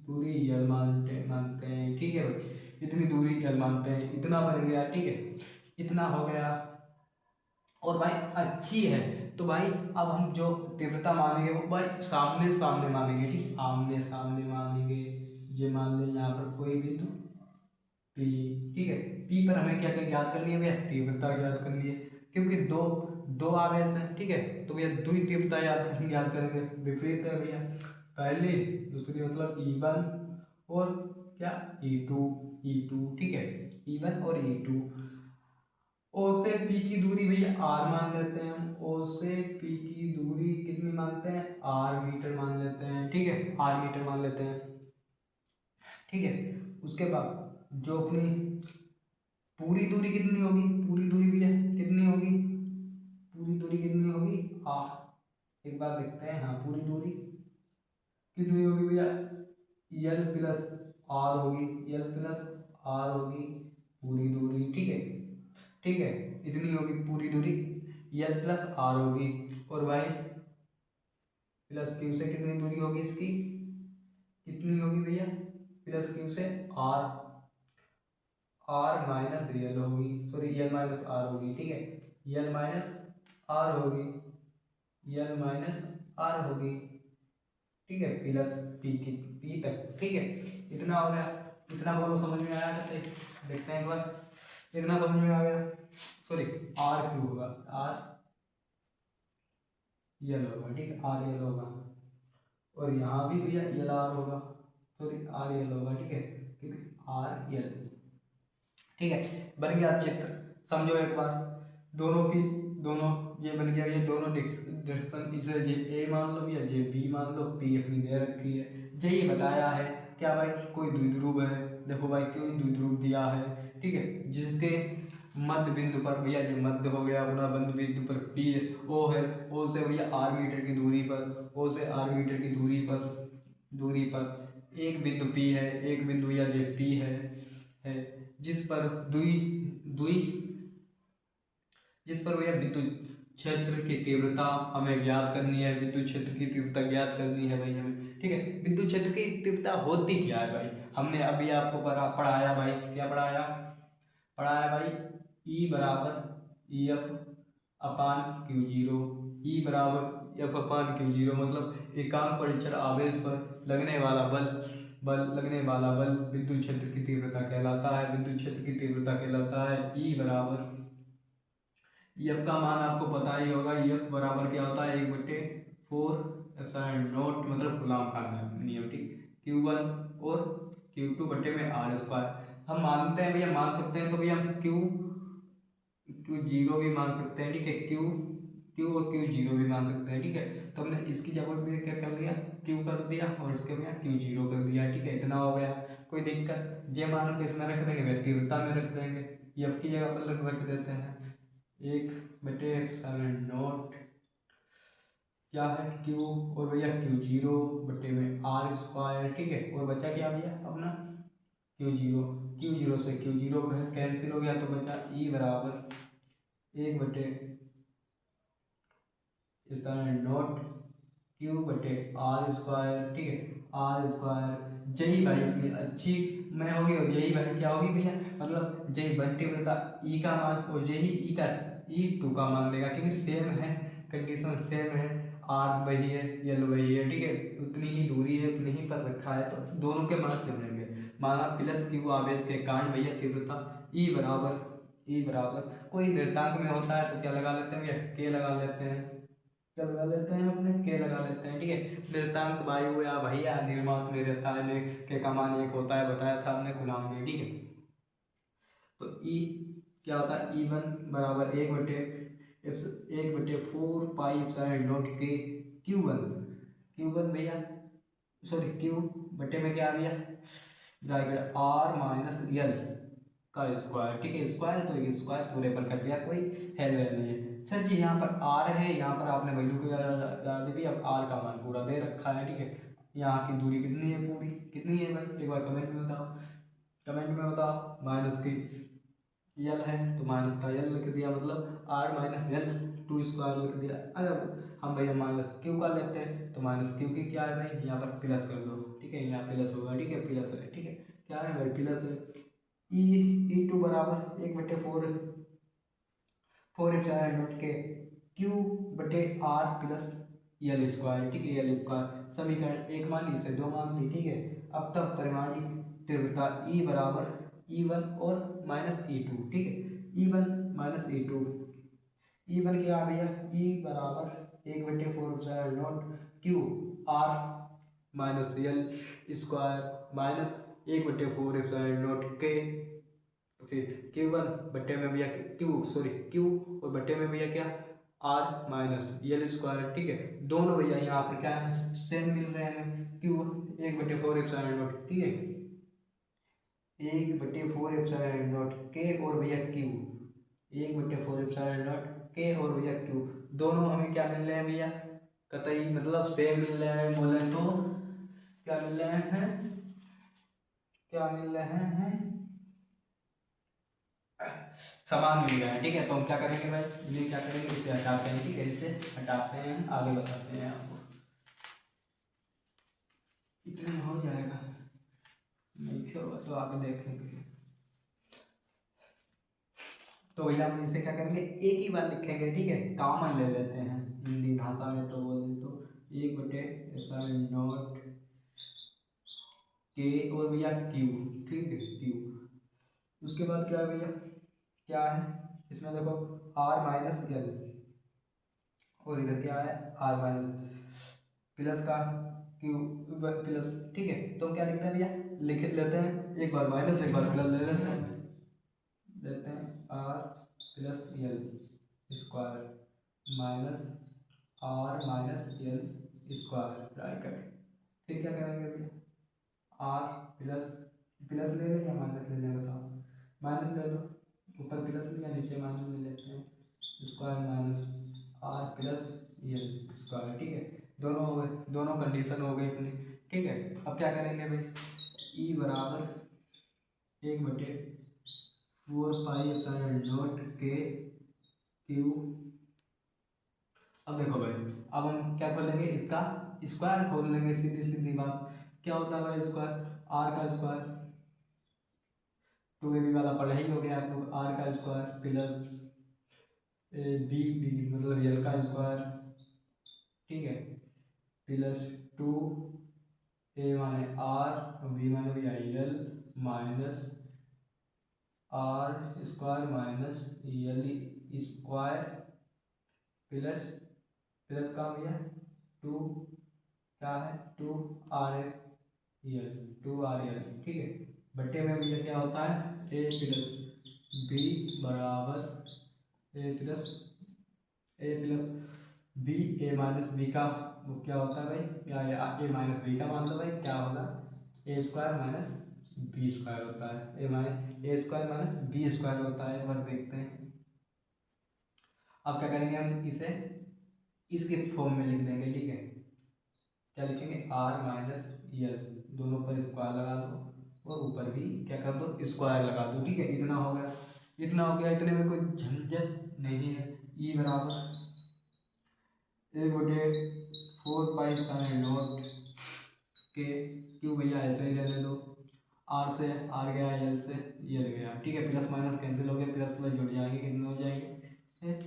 दूरी यल मानते हैं, ठीक है भाई, इतनी दूरी यल मानते हैं, इतना बन गया, ठीक है, इतना हो गया। और भाई अच्छी है तो भाई अब हम जो तीव्रता मानेंगे वो भाई सामने सामने मानेंगे, ठीक, आमने सामने मानेंगे। ये मान लें यहाँ पर कोई भी तो P, ठीक है, P पर हमें क्या क्या ज्ञात करनी है भैया, तीव्रता ज्ञात करनी है, क्योंकि दो दो आवेश हैं, ठीक है, तो भैया द्वि तीव्रता ज्ञात करेंगे, विपरीत है भैया, पहली दूसरी मतलब E1 और क्या E2, E2, ठीक है, E1 और E2। ओ से P की दूरी भैया R मान लेते हैं हम, O से P की दूरी कितनी मानते हैं, R मीटर मान लेते हैं, ठीक है, R मीटर मान लेते हैं, ठीक है। उसके बाद जो अपनी पूरी दूरी कितनी होगी, पूरी दूरी भैया कितनी होगी, पूरी दूरी कितनी होगी, एक बार देखते हैं, हाँ पूरी दूरी कितनी होगी भैया, यल प्लस आर होगी, यल प्लस आर होगी पूरी दूरी, ठीक है, ठीक है, इतनी होगी पूरी दूरी, यल प्लस आर होगी। और वाई प्लस क्यू से कितनी दूरी होगी इसकी, कितनी होगी भैया, प्लस क्यू से आर, आर माइनस यल होगी, सॉरी यल माइनस आर होगी, ठीक है, यल माइनस आर होगी, यल माइनस आर होगी, ठीक है, प्लस पी की पी तक, ठीक है, इतना हो गया। इतना बोलो समझ में आया, देखते हैं एक बार, इतना समझ में आ गया, सॉरी आर क्यू होगा, आर यल होगा, ठीक है, आर यल होगा, और यहाँ भी भैया यल आर होगा, सॉरी आर यल होगा, ठीक है, क्योंकि आर यल, ठीक है, बन गया चित्र। समझो एक बार, दोनों की दोनों ये बन गया, ये दोनों डायरेक्शन, इसे जे ए मान लो या जे बी मान लो, पी अपनी दे रखी है। ये बताया है क्या भाई, कोई द्विध्रुव है, देखो भाई कोई द्विध्रुव दिया है, ठीक है, जिसके मध्य बिंदु पर भैया ये मध्य हो गया अपना, मध्य बिंदु पर पी ओ है, ओ से भैया आर मीटर की दूरी पर, ओ से आर मीटर की दूरी पर एक बिंदु पी है, एक बिंदु भैया ये पी है जिस पर दुई दुई जिस पर भैया विद्युत क्षेत्र की तीव्रता हमें ज्ञात करनी है, विद्युत क्षेत्र की तीव्रता ज्ञात करनी है भाई हमें, ठीक है। विद्युत क्षेत्र की तीव्रता होती क्या है भाई, हमने अभी आपको पढ़ाया भाई, क्या पढ़ाया भाई, ई बराबर E F upon Q zero, E बराबर एफ अपान क्यू जीरो, मतलब एकांक परिचर आवेश पर लगने वाला बल विद्युत क्षेत्र की तीव्रता कहलाता है, विद्युत क्षेत्र की तीव्रता कहलाता है ई बराबर, एफ का मान आपको पता ही होगा, एफ बराबर क्या होता है, 1/4 मतलब गुलाम का नियम, ठीक, Q1 और Q2 बटे में आर स्क्वायर। हम मानते हैं भैया, मान सकते हैं तो भैया हम क्यू जीरो भी मान सकते हैं, ठीक है, क्यू और क्यू जीरो भी मान सकते हैं, ठीक है। तो हमने इसकी जगह पे क्या कर लिया, क्यू कर दिया और इसके में क्यू जीरो कर दिया, ठीक है, इतना हो गया। कोई दिक्कत, जे मान को इसमें रख देंगे, तीव्रता में रख देंगे, एफ की जगह पर रख देते हैं, 1/7 क्या है क्यू, और भैया क्यू जीरो बटे में आर स्क्वायर, ठीक है, और बचा क्या भैया अपना क्यू जीरो से क्यू जीरो कैंसिल हो गया, तो बचा ई बराबर 1/7 क्यू बटे आर स्क्वायर, ठीक है, आर स्क्वायर। यही भाई अपनी अच्छी में होगी, और यही भाई क्या होगी भैया, मतलब यही बनती बता ई का मान, और यही ई टू का मान लेगा, क्योंकि सेम है, कंडीशन सेम है, आर वही है, यल वही है, ठीक है, उतनी ही दूरी है, उतनी ही पर रखा है, तो दोनों के मान से बनेंगे। माना प्लस क्यू आवेश के कारण भैया तीव्रता ई बराबर कोई निर्तांक में होता है तो क्या लगा लेते हैं भैया, के लगा लेते हैं, क्या लगा लेते हैं अपने, के लगा लेते हैं, ठीक है। निर्तांक वायु या भैया निर्मात में रहता है, के का मान 1 होता है, बताया था हमने गुलाम में, ठीक है। तो ई क्या होता है, E1 बराबर 1/4 पाई के Q1 भैया, सॉरी क्यू बटे में क्या आ गया, ब्रैकेट आर माइनस यल का स्क्वायर, ठीक है, स्क्वायर तो एक स्क्वायर पूरे पर कर दिया, कोई हेल वेल नहीं है सर जी। यहाँ पर आर है, यहाँ पर आपने वैल्यू को डाल दी, अब आर का मान पूरा दे रखा है, ठीक है। यहाँ की दूरी कितनी है, पूरी कितनी है भाई, एक बार कमेंट में बताओ, माइनस की यल है तो माइनस का यल लिख दिया, मतलब R minus L two square लिख दिया। अगर हम भैया माइनस क्यू का लेते हैं तो माइनस क्यू की क्या है भाई, यहाँ पर प्लस कर दो, ठीक है, यहाँ प्लस होगा, ठीक है, प्लस है, ठीक है, क्या है भाई प्लस है। ई टू बराबर 1/4 के क्यू बटे आर प्लस यल स्क्वायर, ठीक है, यल स्क्वायर समीकरण एक मान इससे दो मान थी, ठीक है। अब तक परिमाणिक तीव्रता ई बराबर E1 और माइनस E2, ठीक है, E1 माइनस E2, E1 क्या आ भैया, ई बराबर 1/4 क्यू आर माइनस यल स्क्वायर माइनस 1/4 के, फिर Q1 बट्टे में भैया क्यू और बट्टे में भैया क्या आर माइनस यल स्क्वायर, ठीक है। दोनों भैया यहाँ पर क्या है, सेम मिल रहे हैं, क्यू 1/4 ठीक है, 1/4 के और भैया क्यू 1/4 के और भैया क्यू, दोनों हमें क्या मिल रहे हैं भैया, कतई मतलब सेम मिल रहे हैं, बोले तो क्या मिल रहे हैं, समान मिल रहा है, ठीक है। तो हम क्या करेंगे भाई, ये क्या करेंगे, इसे हटाते हैं, ठीक है, इसे हटाते हैं, आगे बताते हैं आपको, इतने में हो जाएगा, नहीं होगा तो आगे देखेंगे। तो भैया हम इसे क्या करेंगे, एक ही बार लिखेंगे, ठीक है, कॉमन ले लेते हैं हिंदी भाषा में, तो बोले तो 1/0 के और भैया क्यू, ठीक है, क्यू। उसके बाद क्या है भैया, क्या है इसमें देखो आर माइनस यल, और इधर क्या है आर माइनस प्लस का क्यू प्लस, ठीक है। तो क्या लिखते हैं भैया, लिख लेते हैं, एक बार माइनस एक बार प्लस ले लेते हैं, लेते हैं R plus L square minus R minus L square bracket. फिर क्या करेंगे भैया आर प्लस प्लस ले लें या माइनस ले लें बताओ। माइनस ले लो, ऊपर प्लस लिया नीचे माइनस ले लेते हैं square minus R plus L square. ठीक है, दोनों हो गए, दोनों कंडीशन हो गई अपनी। ठीक है, अब क्या करेंगे भाई ई बराबर 1/4 पाई के क्यू। अब देखो भाई, अब हम क्या कर लेंगे इसका स्क्वायर खोल लेंगे, सीधी सीधी बात। क्या होता है भाई स्क्वायर, आर का स्क्वायर, टू ए बी वाला पढ़ा ही हो गया आप लोग, आर का स्क्वायर प्लस बी बी मतलब एल का स्क्वायर। ठीक है, प्लस 2 ए माने आर और बी माने भी I L minus R square minus L square plus plus का भैया 2 क्या है 2 आर एल। ठीक है, बट्टे में भैया क्या होता है ए प्लस बी बराबर ए प्लस बी ए माइनस बी का वो क्या होता है भाई, या ए माइनस बी का मान लो भाई, क्या होगा ए स्क्वायर माइनस बी स्क्वायर होता है, ए स्क्वायर माइनस बी स्क्वायर होता है। एक बार देखते हैं। अब क्या करेंगे हम इसे इसके फॉर्म में लिख देंगे। ठीक है, क्या लिखेंगे आर माइनस एल, दोनों पर स्क्वायर लगा दो और ऊपर भी क्या कर दो स्क्वायर लगा दो। ठीक है, इतना हो गया, इतना हो गया, इतने में कोई झंझट नहीं है। ई बराबर 1/4 पाई के क्यों भैया ऐसे ही रहने दो, आर से आर गया एल से एल गया। ठीक है, प्लस माइनस कैंसिल हो गया, प्लस प्लस जुड़ जाएंगे, कितने हो जाएंगे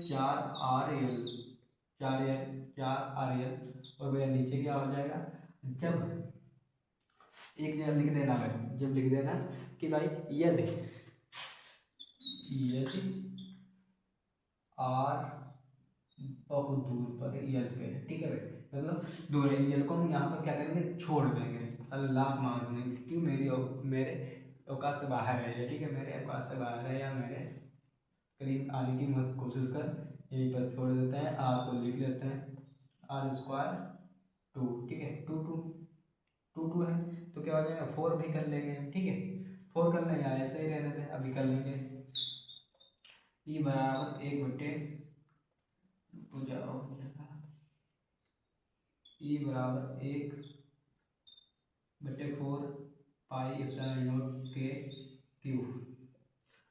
4 आर एल, 4 आर एल और भैया नीचे क्या हो जाएगा, जब एक जगह लिख देना भाई, जब लिख देना कि भाई यदि आर बहुत दूर पर यल पे है। ठीक है भाई, मतलब दूर है, यल को हम यहाँ पर क्या करेंगे छोड़ देंगे, अल्लाह मार देंगे क्योंकि मेरे औकात से बाहर है ये। ठीक है, मेरे औकात से बाहर है या मेरे करीब आने की मस्त कोशिश कर, यही पर छोड़ देते हैं, आर को लिख लेते हैं आर स्क्वायर 2। ठीक है, टू टू है तो क्या हो जाएगा 4 भी कर लेंगे। ठीक है, 4 कर लेंगे, ऐसे ही रहने दें, अभी कर लेंगे ई बराबर 1/, रुको जाओ, ई बराबर 1/4 पाई के क्यू।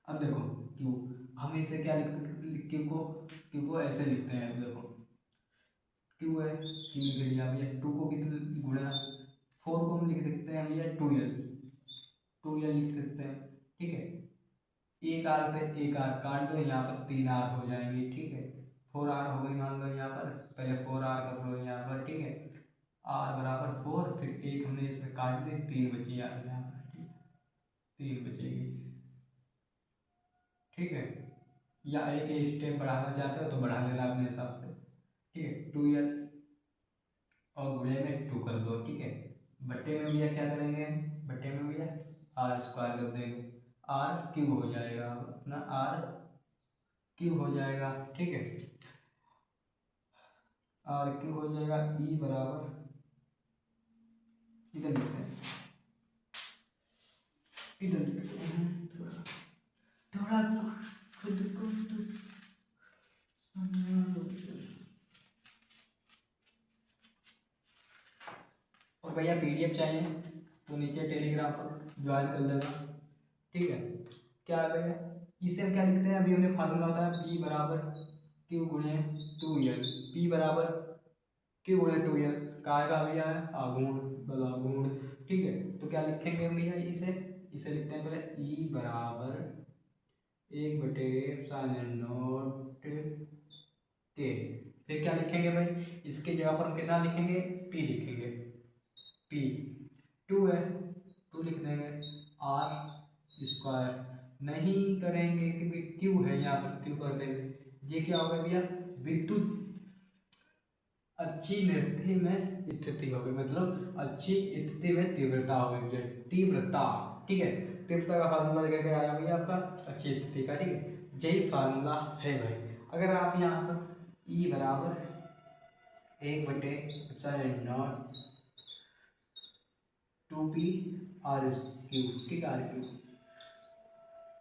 अब देखो क्यू, हम इसे क्या लिखते, क्यू को ऐसे लिखते हैं। अब देखो क्यू है, क्यू लिख लिया भैया, 2 को कितने गुणा 4 को हम लिख सकते हैं भैया 2l लिख सकते हैं। ठीक है, एक आर से एक आर काट दो, यहाँ पर 3 आर हो जाएंगी। ठीक है, 4 आर हो गई मान लो, यहाँ पर पहले 4 आर कर लो यहाँ पर। ठीक है, आर बराबर 4, फिर एक हमने इसमें काट दी, 3 बची यार यहाँ पर। ठीक, 3 बचेगी। ठीक है, या एक स्टेप बढ़ाना चाहते हो तो बढ़ा लेना अपने हिसाब से। ठीक है, 2l और गुणे में 2 कर दो। ठीक है, बट्टे में भैया क्या करेंगे, बट्टे में भैया आर स्क्वायर कर देंगे, आर क्यूब हो जाएगा अपना, आर क्यूब हो जाएगा। ठीक है, आर क्यूब हो जाएगा। ई बराबर इधर लिखते हैं, इधर लिखते हैं, थोड़ा थोड़ा खुद को तो संभालो। और भैया पीडीएफ चाहिए तो नीचे टेलीग्राम पर ज्वाइन कर लेना। ठीक है, क्या है भैया, इसे हम क्या लिखते हैं, अभी हमने फार्मूला होता है पी बराबर क्यू गुणे 2l, पी बराबर क्यू गुणे 2l का आएगा भैया आघूर्ण बलाघूर्ण। ठीक है, तो क्या लिखेंगे भैया इसे लिखते हैं पहले ई बराबर 1/0 के, फिर क्या लिखेंगे भाई, इसके जगह पर हम कितना लिखेंगे, पी लिखेंगे, पी 2 है 2 लिख देंगे, आर स्क्वायर नहीं करेंगे क्योंकि क्यू है यहाँ पर, क्यू कर देंगे। ये क्या होगा भैया, विद्युत अच्छी स्थिति में स्थिति होगी, मतलब अच्छी स्थिति में तीव्रता होगी भैया, तीव्रता। ठीक है, तीव्रता का फार्मूला लेकर के आया भैया आपका अच्छी स्थिति का, ठीक है, यही फार्मूला है भाई। अगर आप यहाँ पर E बराबर 1/ε0 2p r क्यूब, ठीक है, r क्यूब,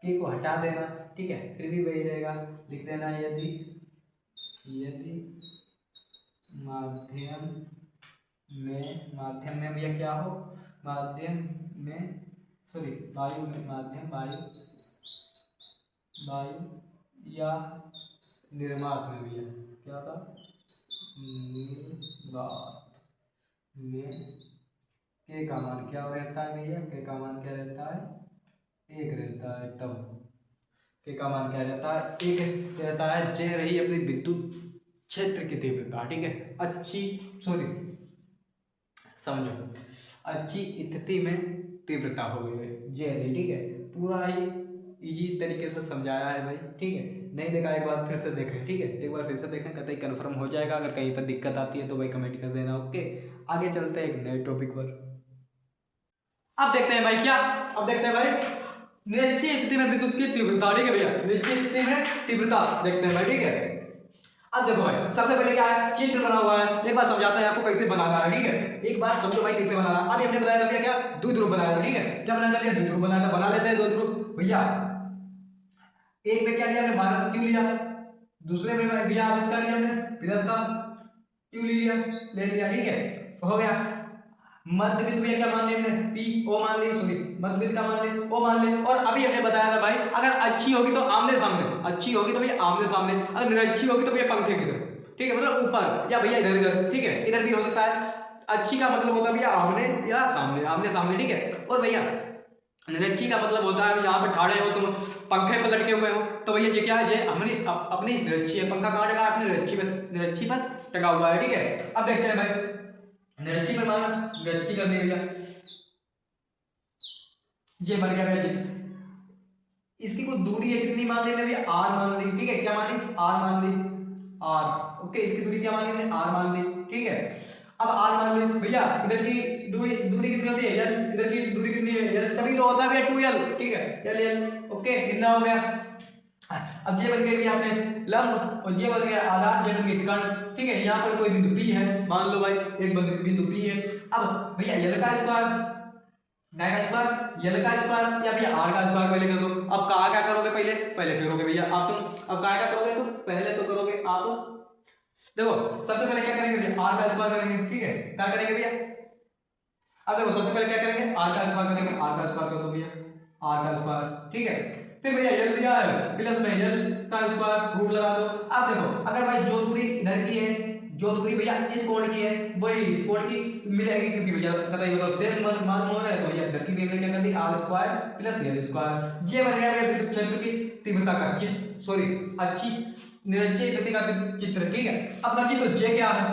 के को हटा देना, ठीक है, फिर भी वही रहेगा, लिख देना यदि माध्यम में भैया क्या हो, माध्यम में सॉरी वायु में, माध्यम वायु या निर्वात में भैया क्या था, निर्वात में के का मान क्या रहता है भैया, के का मान क्या रहता है, 1 रहता है, तब के का मान क्या रहता है, 1 रहता है। जे रही अपनी विद्युत क्षेत्र की तीव्रता, ठीक है, समझो अच्छी स्थिति में तीव्रता हो गई है जे रही, ठीक है, पूरा ही इजी तरीके से समझाया है भाई, ठीक है, नहीं देखा एक बार फिर से देखें, ठीक है, एक बार फिर से देखें, कतई कन्फर्म हो जाएगा। अगर कहीं पर दिक्कत आती है तो भाई कमेंट कर देना, ओके। आगे चलते हैं एक नए टॉपिक पर। अब देखते हैं भाई क्या, अब देखते हैं भाई निरक्षीय स्थिति में विद्युत की तीव्रता, ठीक है भैया, निरक्षीय स्थिति में तीव्रता देखते हैं भाई, ठीक है। अब देखो भाई सबसे पहले क्या है, चित्र बना हुआ है, एक बार समझाते हैं आपको कैसे बनाना है, ठीक है, एक बार समझो भाई कैसे बनाना है। अभी हमने बताया था क्या, द्विध्रुव बनाया था, ठीक है, क्या बनाया था, द्विध्रुव बनाया था, बना लेते हैं द्विध्रुव भैया। एक में क्या लिया हमने, माइनस क्यू लिया, दूसरे में भैया आप इसका लिया हमने प्लस का क्यू ले लिया, ठीक है, हो गया। मध्य बिंदु भैया क्या मान लिया हमने, पी ओ मान लिया, सॉरी मध्य बिंदु का मान लिया, ओ मान लिया। और अभी हमने बताया था भाई अगर अच्छी होगी तो आमने सामने, अच्छी होगी तो भैया आमने सामने, अगर निरक्षी होगी तो भैया पंखे की तरफ, ठीक है, मतलब ऊपर या भैया इधर इधर, ठीक है, इधर भी हो सकता है। अच्छी का मतलब होता है भैया आमने या सामने, आमने सामने, ठीक है। और भैया निरक्षी का मतलब होता है यहाँ पे ठाड़े हो तुम, पंखे पर लटके हुए हो, तो भैया ये क्या है, ये हमने अपनी निरक्षी है, पंखा कहाँ लगा है, अपनी निरक्षी पर टका हुआ है, ठीक है। अब देखते हैं भाई निरक्षी पर माना, निरक्षी कर दिया भैया, ये बन गया भैया चित्र। इसकी कुछ दूरी है, कितनी मान ली हमने भैया, आर मान ली, ठीक है, क्या मान ली, आर मान ली, आर, ओके, इसकी दूरी क्या मान ली हमने, आर मान ली, ठीक है। अब आर मान ली भैया, इधर की दूरी कितनी होती है, एल, इधर की दूरी कितनी है, एल, तभी तो होता है भैया 2l, ठीक है, एल एल, ओके, कितना हो गया। अब जे बन गया भैया आपने लंब, और जे बन गया आधार, जे बन गया कर्ण, ठीक है। यहाँ पर कोई बिंदु P है, मान लो भाई एक बिंदु P है। अब भैया एल का स्क्वायर, नाइन का स्क्वायर, एल का स्क्वायर या भैया आर का स्क्वायर पहले कर दो। अब कहा क्या करोगे, पहले करोगे भैया आप तुम, अब कहा क्या करोगे तुम, पहले तो करोगे आप, देखो सबसे पहले क्या करेंगे भैया, आर का स्क्वायर करेंगे, ठीक है, क्या करेंगे भैया। अब देखो सबसे पहले क्या करेंगे, आर का स्क्वायर करेंगे, आर का स्क्वायर कर दो भैया, आर का स्क्वायर, ठीक है। फिर भैया एल दिया है, प्लस में एल का स्क्वायर रूट लगा दो। अब देखो अगर भाई जो दूरी इधर की है, जो दूरी भैया इस कोण की है, वही इस कोण की मिलेगी, क्योंकि भैया कतई मतलब सेम मालूम हो रहा है, तो भैया इधर की भी हमने क्या कर दी, R square plus L square. ये बन गया भैया विद्युत क्षेत्र की तीव्रता का चित्र, सॉरी अच्छी निरक्षीय स्थिति का चित्र, ठीक है। अब समझिए तो जे क्या है,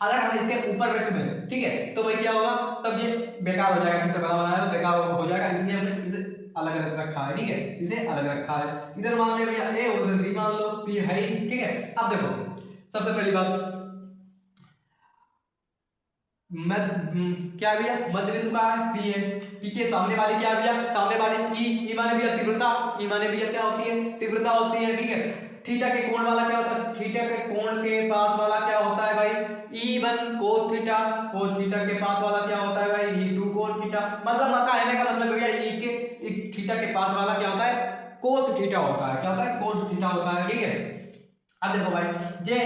अगर हम इसके ऊपर रख दें, ठीक है, तो भाई क्या होगा, तब ये बेकार हो जाएगा, चित्र बना है तो बेकार हो जाएगा, इसलिए हमने इसे अलग अलग रखा है, ठीक है, इसे अलग रखा है। इधर मान ले भैया ए और इधर बी मान लो, पी है ही, ठीक है। अब देखो सबसे पहली बात क्या भैया, मध्य बिंदु का है पी है, पी के सामने वाली क्या भैया, सामने वाली ई माने भैया तीव्रता, ई माने भैया क्या होती है, तीव्रता होती है, ठीक है। थीटा के कोण वाला क्या होता है, थीटा के कोण के पास वाला क्या होता है भाई, E1 cos थीटा, और थीटा के पास वाला क्या होता है भाई, E2 cos थीटा। मतलब कहने का मतलब भैया E के थीटा के पास वाला क्या होता है, cos थीटा होता है, क्या होता है, cos थीटा होता है, ठीक है। अब देखो भाई जे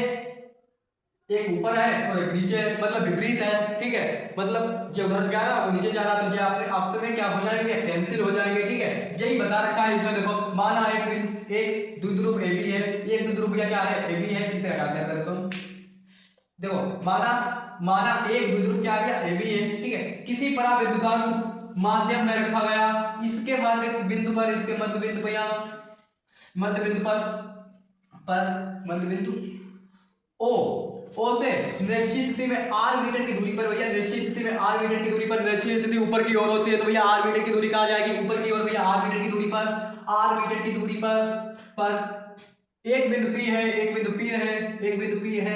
एक ऊपर है और एक नीचे है, मतलब विपरीत है, ठीक है, मतलब जो उधर जा रहा है वो नीचे जा रहा है, तो ये आपने आपस में क्या हो जाएंगे, कैंसिल हो जाएंगे, ठीक है। यही बता रखा है इसमें, देखो माना एक द्विध्रुव AB है, एक द्विध्रुव भैया क्या है, AB है, इसे हटा देते हैं तुम। देखो माना एक द्विध्रुव क्या है, AB है, ठीक है, किसी पराविद्युतांक माध्यम में रखा गया, इसके मध्य बिंदु पर, इसके मध्य बिंदु पर, मध्य बिंदु पर मध्य बिंदु ओ से निरक्षीय स्थिति में r मीटर की दूरी पर, भैया निरक्षीय स्थिति में r मीटर की दूरी पर, निरक्षीय स्थिति ऊपर की ओर होती है, तो भैया r मीटर की दूरी कहाँ जाएगी, ऊपर की ओर, भैया r मीटर की दूरी पर, r मीटर की दूरी पर एक बिंदु P है, एक बिंदु P है, एक बिंदु P है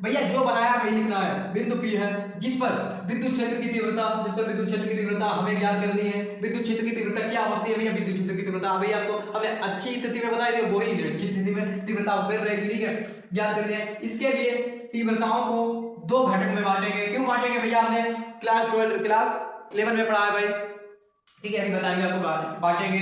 भैया जो बनाया वही लिखना है। बिंदु P है जिस पर विद्युत क्षेत्र की तीव्रता, जिस पर विद्युत क्षेत्र की तीव्रता हमें ज्ञात करनी है। विद्युत क्षेत्र की तीव्रता क्या होती है भैया? विद्युत क्षेत्र की तीव्रता भैया आपको हमने अच्छी स्थिति में बताई थी, वही अच्छी स्थिति में तीव्रता फिर रहेगी, ठीक है, ज्ञात करनी है। इसके लिए तीव्रताओं को दो घटक में बांटेंगे। क्यों बांटेंगे भैया? हमने क्लास 11 में पढ़ा है भाई, ठीक है, अभी बताएंगे आपको। बांटेंगे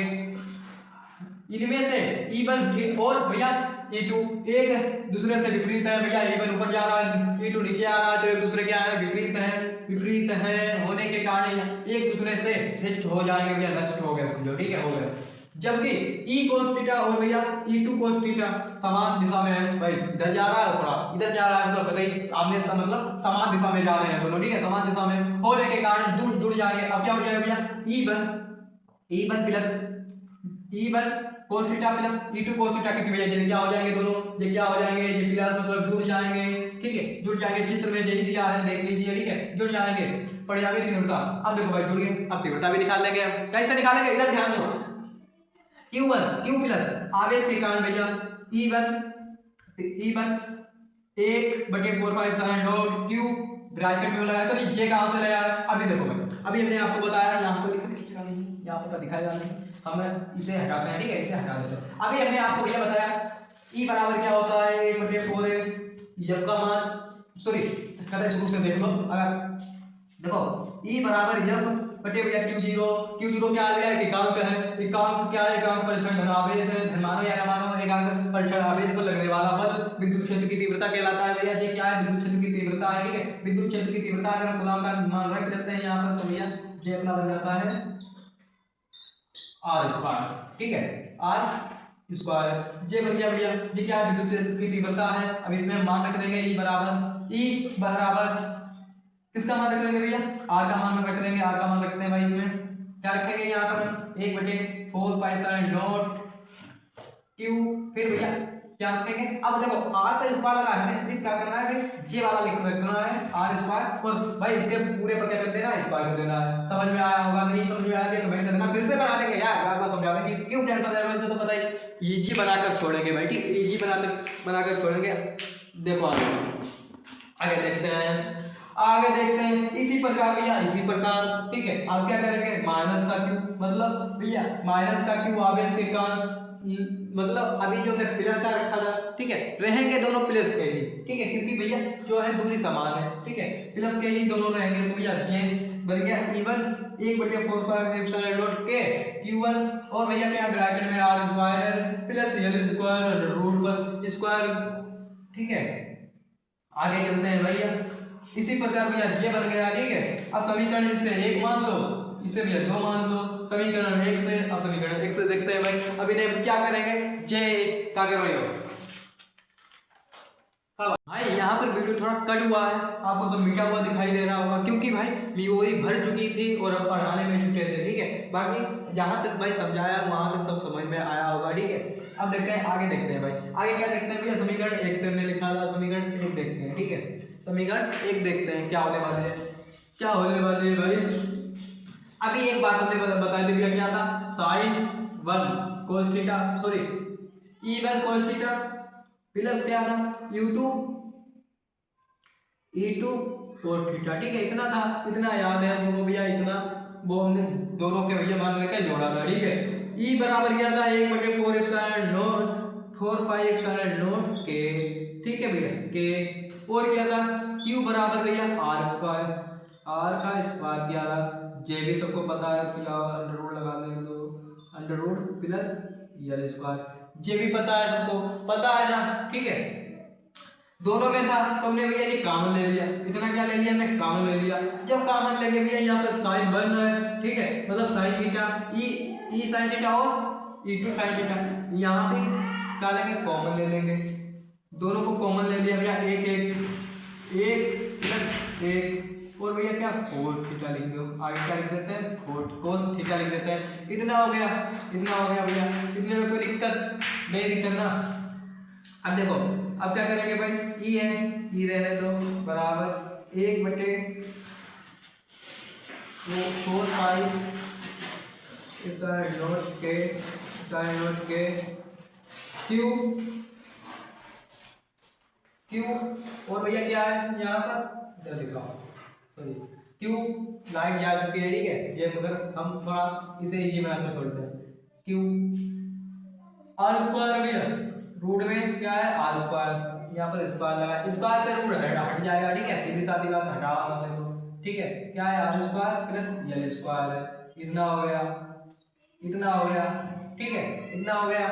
इनमें से E1 और भैया E2 एक दूसरे से विपरीत है भैया। E1 ऊपर जा रहा है, E2 नीचे आ रहा है, तो एक दूसरे क्या है? विपरीत है होने के कारण एक दूसरे से नष्ट हो जाएंगे भैया, नष्ट हो गए समझो, ठीक है, हो गए। जबकि E cos थीटा और भैया E2 cos थीटा समान दिशा में है भाई, इधर जा रहा है थोड़ा इधर जा रहा है, मतलब बताइए आपने मतलब समान दिशा में जा रहे हैं दोनों, ठीक है, समान दिशा में होने के कारण जुड़ जाएंगे। अब क्या हो जाएगा भैया? E1 plus E1 cos theta plus E2 cos theta की वजह से क्या हो जाएंगे दोनों? ये क्या हो जाएंगे? ये प्लस मतलब जुड़ जाएंगे, ठीक है, जुड़ जाएंगे। चित्र में यही दिया है, देख लीजिए, ठीक है, जुड़ जाएंगे, परिणामी तीव्रता। अब देखो भाई जुड़ गए, अब तीव्रता भी निकाल लेंगे। कैसे निकालेंगे? इधर ध्यान दो। Q प्लस आवेश के कारण भैया E1 1/4 Q ब्रैकेट में लगाया। सर जे कहां से लाया? अभी देखो भाई, अभी हमने आपको बताया, यहाँ पर लिखने की जगह नहीं, यहाँ पर दिखाया जा नहीं, हम इसे हटाते हैं, ठीक है, इसे हटा देते हैं। अभी हमने आपको भैया बताया E बराबर क्या होता है? 1/4 है। जब का मान सॉरी कदा शुरू से देख लो। अगर देखो E बराबर Q0 क्या आ गया? एकांक है। एकांक क्या है? एकांक परीक्षण धनावेश है, धनमानो या नमानो एकांक परीक्षण आवेश पर लगने वाला बल विद्युत क्षेत्र की तीव्रता कहलाता है भैया। ये क्या है? विद्युत क्षेत्र की तीव्रता है, ठीक है। विद्युत क्षेत्र की तीव्रता अगर कूलम्ब का मान रख देते हैं यहाँ पर, तो भैया ये अपना बन जाता है r², ठीक है, r²। ये बन गया भैया, ये क्या है? विद्युत क्षेत्र की तीव्रता है। अब इसमें मान रख देंगे E बराबर किसका मान रख देंगे भैया? r का मान रख देंगे, r का मान रखते हैं भाई। इसमें क्या रखेंगे? यहाँ पर 1/4 पाई Q, फिर भैया क्या रखेंगे? अब देखो r से स्क्वायर लगा है, हमें सिर्फ क्या करना है भाई? जे वाला लिखना है r², और भाई इसके पूरे पर क्या कर देना है? स्क्वायर कर देना है। समझ में आया होगा? नहीं समझ में आया कि कमेंट करना, फिर से बना देंगे यार, बार बार समझाने की क्यों टेंशन ले रहे हो? इसे तो पता ही, इजी बनाकर छोड़ेंगे भाई, ठीक, इजी बनाकर छोड़ेंगे। देखो आगे देखते हैं इसी प्रकार भैया, इसी प्रकार, ठीक है। अब क्या करेंगे? माइनस का Q, मतलब भैया माइनस का Q आवेश के कारण, मतलब अभी जो हमने प्लस का रखा था, ठीक है, रहेंगे दोनों प्लस के ही, ठीक है, क्योंकि भैया जो है दूरी समान है, ठीक है, प्लस के ही दोनों रहेंगे। तो भैया जे बन गया E1 1/4 के Q1, और भैया क्या ब्रैकेट में r² प्लस L² पर स्क्वायर, ठीक है। आगे चलते हैं भैया, इसी प्रकार भैया जे बन गया, ठीक है। अब समीकरण इससे 1 मान लो, इसे भैया 2 मान लो, समीकरण 1 से। अब समीकरण 1 से देखते हैं भाई, अब इन्हें क्या करेंगे? जे क्या कर रहे हो भाई? यहाँ पर वीडियो थोड़ा कट हुआ है, आपको सब मीठा हुआ दिखाई दे रहा होगा, क्योंकि भाई मेमोरी भर चुकी थी और अब पढ़ाने में जुटे थे, ठीक है। बाकी जहाँ तक भाई समझाया वहाँ तक सब समझ में आया होगा, ठीक है। अब देखते हैं, आगे देखते हैं भाई, आगे क्या देखते हैं भैया? समीकरण 1 से हमने लिखा था, समीकरण 1 देखते हैं, ठीक है। समीकरण 1 देखते हैं क्या होने वाले हैं, क्या होने वाले हैं भाई। अभी एक बात हमने बताई थी भैया, क्या था? sin1 cos theta, sorry E1 cos theta plus क्या था? E2 cos थीटा, ठीक है, इतना था, इतना याद है सबको भैया, इतना वो हमने दोनों के भैया मान लेकर जोड़ा था, ठीक है। E बराबर क्या था? 1/4 एप्सिलॉन 4 पाई एप्सिलॉन के, ठीक है भैया, के, और क्या था? Q बराबर भैया r², r का स्क्वायर क्या था? जे भी सबको पता है, अंडर रूट लगा देंगे तो अंडर रूट प्लस L², जे भी पता है, सबको पता है ना, ठीक है। दोनों में था तो हमने भैया ये कॉमन ले लिया, इतना क्या ले लिया? हमने कॉमन ले लिया। जब कॉमन लेंगे भैया यहाँ पर साइन बन रहा है, ठीक है, मतलब sine theta E sine theta और E2 साइन थीटा, यहाँ पे क्या लेंगे? कॉमन ले लेंगे, दोनों को कॉमन ले लिया भैया, एक प्लस एक, और भैया क्या? कोस थीटा लिख दो, आगे क्या लिख देते हैं? कोस थीटा लिख देते हैं। इतना हो गया भैया, इतने में कोई दिक्कत ना। अब देखो, अब क्या करेंगे भाई? ई है, ई रहने दो, बराबर 1/4 पाई Q क्यू और भैया क्या है यहाँ पर इधर लिखा सॉरी क्यू लाइट जा चुकी है ठीक है। ये मगर हम थोड़ा इसे इजी मैथ में छोड़ते हैं। क्यू आर स्क्वायर भैया रूट में क्या है आर स्क्वायर, यहाँ पर स्क्वायर लगा, स्क्वायर का रूट हट जाएगा ठीक है, सीधी सादी बात हटावा मतलब तो ठीक है। क्या है R square plus L square है, इतना हो गया इतना हो गया ठीक है, इतना हो गया।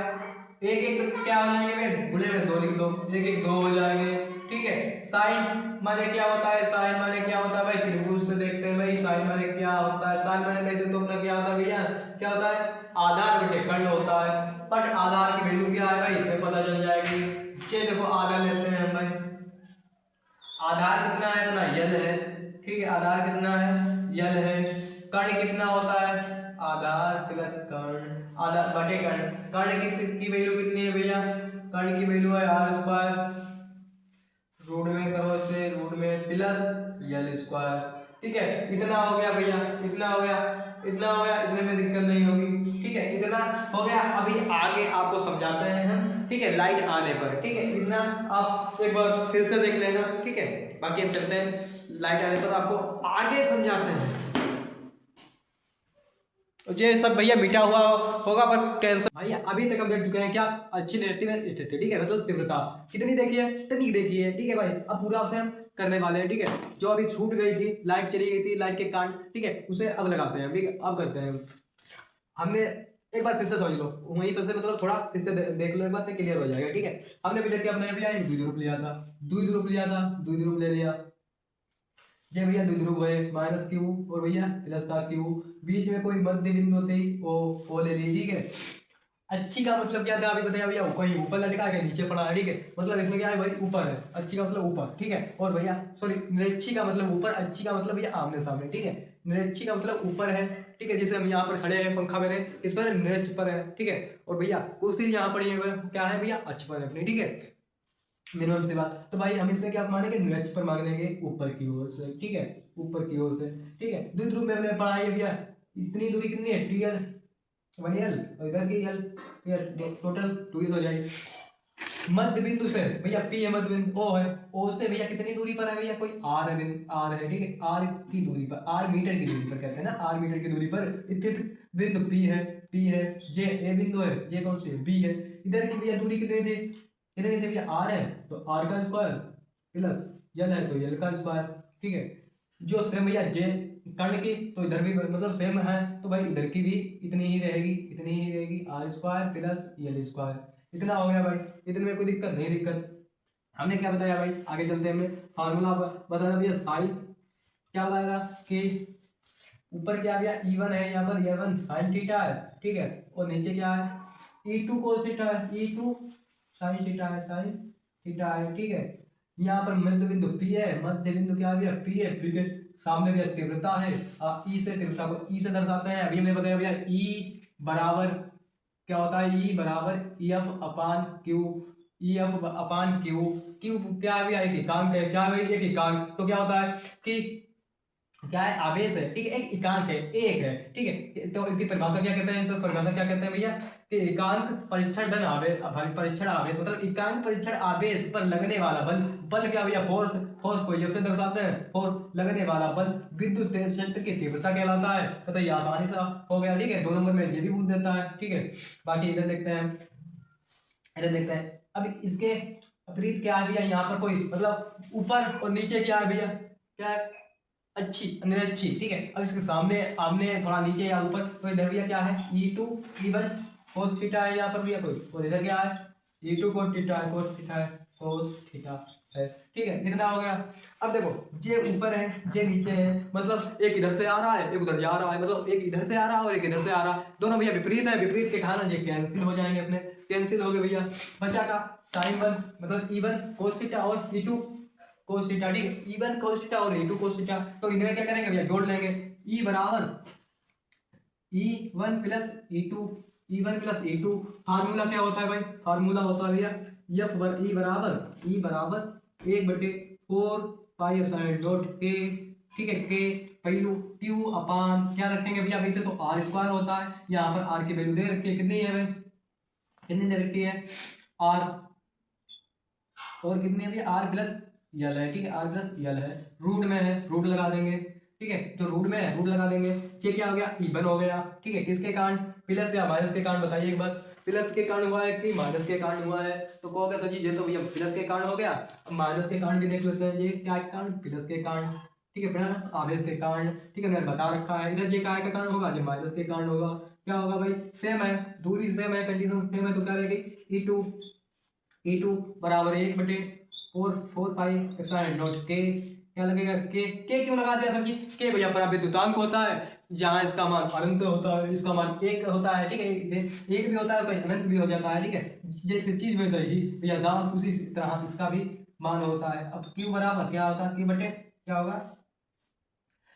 एक एक क्या हो जाएंगे भाई गुणे में दो लिख दो, एक एक दो हो जाएंगे ठीक है। साइन माने क्या होता है, साइन माने क्या होता है भाई त्रिभुज से देखते हैं भाई, साइन माने क्या होता है, साइन माने वैसे तो अपना क्या होता है भैया, क्या होता है आधार बटे खंड होता है, बट आधार की वैल्यू क्या है भाई इसमें पता चल जाएगी। चलिए देखो आधार लेते हैं हम भाई, आधार कितना है अपना यल है ठीक है, आधार कितना है यल है, कर्ण कितना होता है आधार प्लस कर्ण, आधार बटे कर्ण, कर्ण की वैल्यू कितनी है भैया, कर्ण की वैल्यू है आर स्क्वायर, रूट में करो इससे रूट में प्लस यल स्क्वायर ठीक है। इतना हो गया भैया, इतना हो गया, इतना हो गया, इतने में दिक्कत नहीं होगी ठीक है, इतना हो गया। अभी आगे आपको समझाते हैं हम ठीक है लाइट आने पर ठीक है, इतना आप एक बार फिर से देख लेना ठीक है। बाकी हम चलते हैं लाइट आने पर आपको आगे समझाते हैं। ये सब भैया मिटा हुआ होगा पर टेंशन भैया अभी तक हम देख चुके हैं क्या अच्छी नेगेटिव स्थिति ठीक है, मतलब तीव्रता कितनी देखी है, इतनी देखी है ठीक है भाई। अब पूरा आपसे हम करने वाले हैं ठीक है, जो अभी छूट गई थी लाइट चली गई थी लाइट के कारण ठीक है, उसे अब लगाते हैं ठीक है, अब करते हैं। हमने एक बार फिर से समझ लो वहीं पर से मतलब थोड़ा फिर से देख लो एक बार क्लियर हो जाएगा ठीक है। हमने पहले क्या अपने भैया एक द्विध्रुव लिया था, द्विध्रुव लिया था, द्विध्रुव ले लिया, ये भैया द्विध्रुव है माइनस क्यू और भैया प्लस का क्यू, बीच में कोई मध्य बिंदु होते ही ओ ले ली ठीक है। अच्छी का मतलब क्या था अभी बताया भैया, कहीं ऊपर लटका के नीचे पड़ा है ठीक है, मतलब इसमें क्या है भाई ऊपर है, अच्छी का मतलब ऊपर ठीक है। और भैया सॉरी निरच्छी का मतलब ऊपर, अच्छी का मतलब भैया आमने सामने ठीक है, निरच्छी का मतलब ऊपर है ठीक है, जैसे हम यहाँ पर खड़े हैं पंखा मेरे इस पर निरच्छ पर है ठीक है, और भैया कुर्सी यहाँ पड़ी है क्या है भैया अक्ष पर है अपनी ठीक है, मिनिमम से बात। तो भाई हम इसमें क्या मानेंगे निरच्छ पर मांगेंगे ऊपर की ओर से ठीक है, ऊपर की ओर से ठीक है। द्विध्रुव में हमने पढ़ा है भैया इतनी दूरी कितनी है टी एल वन एल और इधर की एल टोटल 2 हो जाएगी। मध्य बिंदु से भैया पी है, मध्य बिंदु ओ है, ओ से भैया कितनी दूरी पर है भैया कोई आर है, आर है ठीक है, आर की दूरी पर, आर मीटर की दूरी पर कहते हैं ना, आर मीटर की दूरी पर स्थित बिंदु पी है, पी है, जे ए बिंदु है, जे कौन सी बी है। इधर की भैया दूरी कितनी थी, कितनी थी भैया आर है तो आर का स्क्वायर प्लस यल है तो यल का स्क्वायर ठीक है। जो सेम भैया जे कर्ण की तो इधर भी मतलब सेम है तो भाई इधर की भी इतनी ही रहेगी, इतनी ही रहेगी R square plus L square, इतना हो गया भाई। इतने में कोई दिक्कत नहीं, दिक्कत हमने क्या बताया भाई आगे चलते हैं, हमने फार्मूला बताया भैया साइन क्या बताएगा कि ऊपर क्या भैया E1 है, यहाँ पर E1 साइन थीटा है ठीक है, और नीचे क्या है E2 कोस थीटा है, E2 साइन थीटा है, साइन थीटा है ठीक है। यहाँ पर मध्य बिंदु P है, मध्य बिंदु क्या भैया P है, P के सामने भैया तीव्रता है, ई से तीव्रता को ई से दर्शाते हैं। अभी हमने बताया भैया ई बराबर क्या होता है, ई बराबर EF अपान क्यू, EF अपान क्यू, क्यू क्या है भैया एक एकांक है, क्या है भाई एक एकांक, तो क्या होता है कि क्या है आवेश है ठीक है, एक एकांक है एक है ठीक है, तो इसकी परिभाषा क्या कहते हैं, इसकी परिभाषा क्या कहते हैं भैया कि एकांक परीक्षण धन आवेश, परीक्षण आवेश मतलब एकांक परीक्षण आवेश पर लगने वाला बल, बल क्या भैया फोर्स, फोर्स को ये से दर्शाते हैं, फोर्स लगने वाला बल विद्युत क्षेत्र की तीव्रता कहलाता है। तो ये आसानी से हो गया ठीक है, 2 नंबर में ये भी पूछ देता है ठीक है। बाकी इधर देखते हैं, इधर देखते हैं अब इसके विपरीत क्या है भैया, यहाँ पर कोई मतलब ऊपर और नीचे क्या है भैया, क्या है अच्छी निरच्छी ठीक है। अब इसके सामने आमने थोड़ा नीचे या ऊपर, तो इधर भैया क्या है E2 E1 cos थीटा है यहाँ पर भैया कोई, और इधर क्या है E2 cos थीटा है, cos थीटा है, cos थीटा है ठीक है। कितना हो गया, अब देखो जे ऊपर है जे नीचे है, मतलब एक इधर से आ रहा है एक उधर जा रहा है, मतलब एक इधर से आ रहा है और एक इधर से आ रहा है, दोनों भैया विपरीत है, विपरीत के कारण ये कैंसिल हो जाएंगे अपने, कैंसिल हो गए भैया। बचा का sin 1 मतलब E1 cos थीटा और E2 cos थीटा ठीक है, E1 cos थीटा और E2 cos थीटा, तो इनमें क्या करेंगे भैया जोड़ लेंगे, E बराबर E1 plus E2, E1 plus E2, formula क्या होता है भाई, फार्मूला होता है भैया E बराबर 1/4 पाई एप्सिलॉन डॉट के ठीक है, के पहलू Q अपान क्या रखेंगे भैया वैसे तो R स्क्वायर होता है, यहाँ पर R की वैल्यू दे रखी है, कितनी है भाई कितनी दे रखी है R और कितनी है भैया, आर प्लस यल है, ठीक है, आर प्लस यल है, रूट में है, रूट लगा देंगे, ठीक है, तो रूट में है, रूट लगा देंगे। ये क्या हो गया, इवन हो गया, ठीक है, किसके कारण, प्लस या माइनस के कारण, बताइए एक बार, प्लस के कारण हुआ है कि माइनस के कारण हुआ है, तो कहोगे सर जी ये तो भैया प्लस के कारण हो गया। अब माइनस के कारण भी देख लेते हैं, ये क्या के कारण, प्लस के कारण, ठीक है, प्लस आवेश के कारण, ठीक है, मैंने बता रखा है। इधर ये क्या के कारण होगा, ये माइनस के कारण होगा। क्या होगा भाई, सेम है, दूरी सेम है, कंडीशन सेम है, तो क्या रहेगी, ई टू बराबर 1/4 पाई एप्सिलॉन नॉट के, क्या लगेगा, के क्यों लगा दिया सर जी, के भैया पराविद्युतांक होता है, जहाँ इसका मान अनंत होता है, इसका मान एक होता है, ठीक है, एक भी होता है, कोई अनंत भी हो जाता है, ठीक है, जैसे चीज वैसे ही भैया दाम, उसी तरह इसका भी मान होता है। अब क्यू बराबर क्या होता है, क्यू बटे क्या होगा,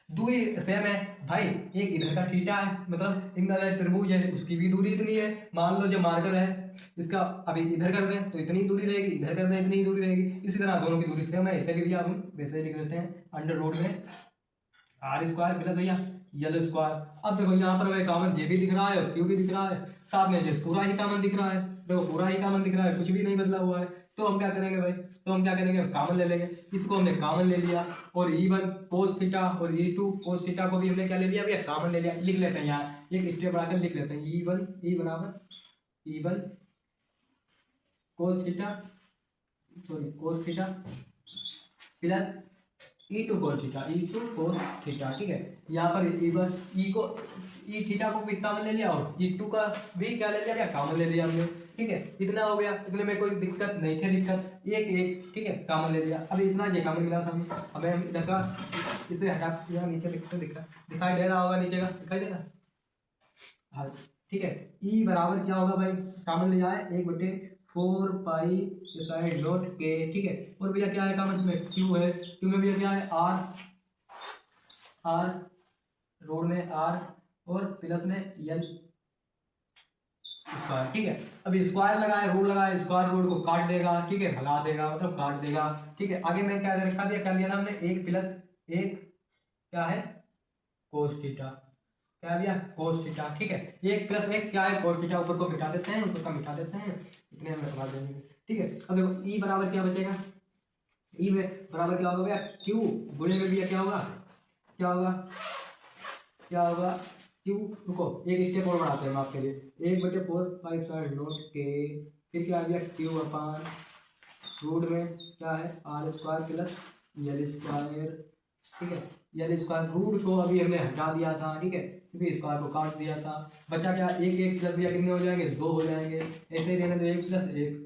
दूरी सेम है भाई, एक इधर का थीटा है, मतलब इंगल त्रिभुज है, उसकी भी दूरी इतनी है। मान लो जो मार्कर है इसका अभी इधर कर दें तो इतनी दूरी रहेगी, इधर कर दें इतनी दूरी रहेगी, इसी तरह दोनों की दूरी सेम है, इसे भी हम वैसे ही लिख लेते हैं, अंडर रूट में आर स्क्वायर प्लस भैया यल स्क्वायर। अब देखो यहाँ पर हमें कॉमन ये भी दिख रहा है और क्यू भी दिख रहा है, साथ में ये पूरा ही कॉमन दिख रहा है, देखो पूरा ही कॉमन दिख रहा है, कुछ भी नहीं बदला हुआ है। तो हम क्या करेंगे भाई, तो हम क्या करेंगे, कॉमन ले लेंगे, इसको हमने कॉमन ले लिया, और E1 कोस थीटा और E2 कोस थीटा को भी हमने क्या ले लिया भैया, कॉमन ले लिया। लिख लेते हैं यहाँ एक स्टेप बढ़ाकर लिख लेते हैं, E बराबर E1 cos theta, sorry cos theta plus E2 cos theta, E2 cos theta, ठीक है। यहाँ पर ई को ई थीटा को भी कॉमन ले लिया और E2 का भी क्या ले लिया भैया, कॉमन ले लिया हमने, ठीक है, इतना हो गया, इतने में कोई दिक्कत नहीं है, दिक्कत एक एक, ठीक है, कॉमन ले लिया। अब इतना ये कॉमन मिला था हमें, हम इधर का इसे हटा, यहाँ नीचे लिखते दिखाई दे रहा होगा, नीचे का दिखाई दे रहा, हाँ, ठीक है। ई बराबर क्या होगा भाई, कॉमन ले जाए 1/4 पाई साइड नोट के, ठीक है, और भैया क्या है कॉमन में, क्यू है, क्यू में भैया क्या है, आर रोड में आर और प्लस में यल स्क्वायर, ठीक है। अभी स्क्वायर लगाए, रूट लगाए, स्क्वायर रूट को काट देगा, ठीक है, भगा देगा, मतलब काट देगा, ठीक है। आगे में क्या रखा दिया, क्या लिया ना हमने, एक प्लस एक क्या है, कोस थीटा, क्या दिया, कोस थीटा, ठीक है, एक प्लस एक क्या है, कोस थीटा, ऊपर को मिटा देते हैं, ऊपर का मिटा देते हैं, इतने हमें समझ देंगे, ठीक है। अब देखो ई बराबर क्या बचेगा, ई में बराबर क्या होगा भैया, क्यू गुणे में भी क्या होगा, क्या होगा, क्या होगा, क्यू, रुको एक स्टेप और बढ़ाते हैं हम आपके लिए, 1/4 पाई के, फिर क्या आ गया, क्यू अपान रूट में क्या है, R square plus L square, ठीक है, यल स्क्वायर, रूट को अभी हमने हटा दिया था, ठीक है, फिर स्क्वायर को काट दिया था, बचा क्या, एक एक प्लस दिया, कितने हो जाएंगे, 2 हो जाएंगे, ऐसे ही रहने दो, 1+1,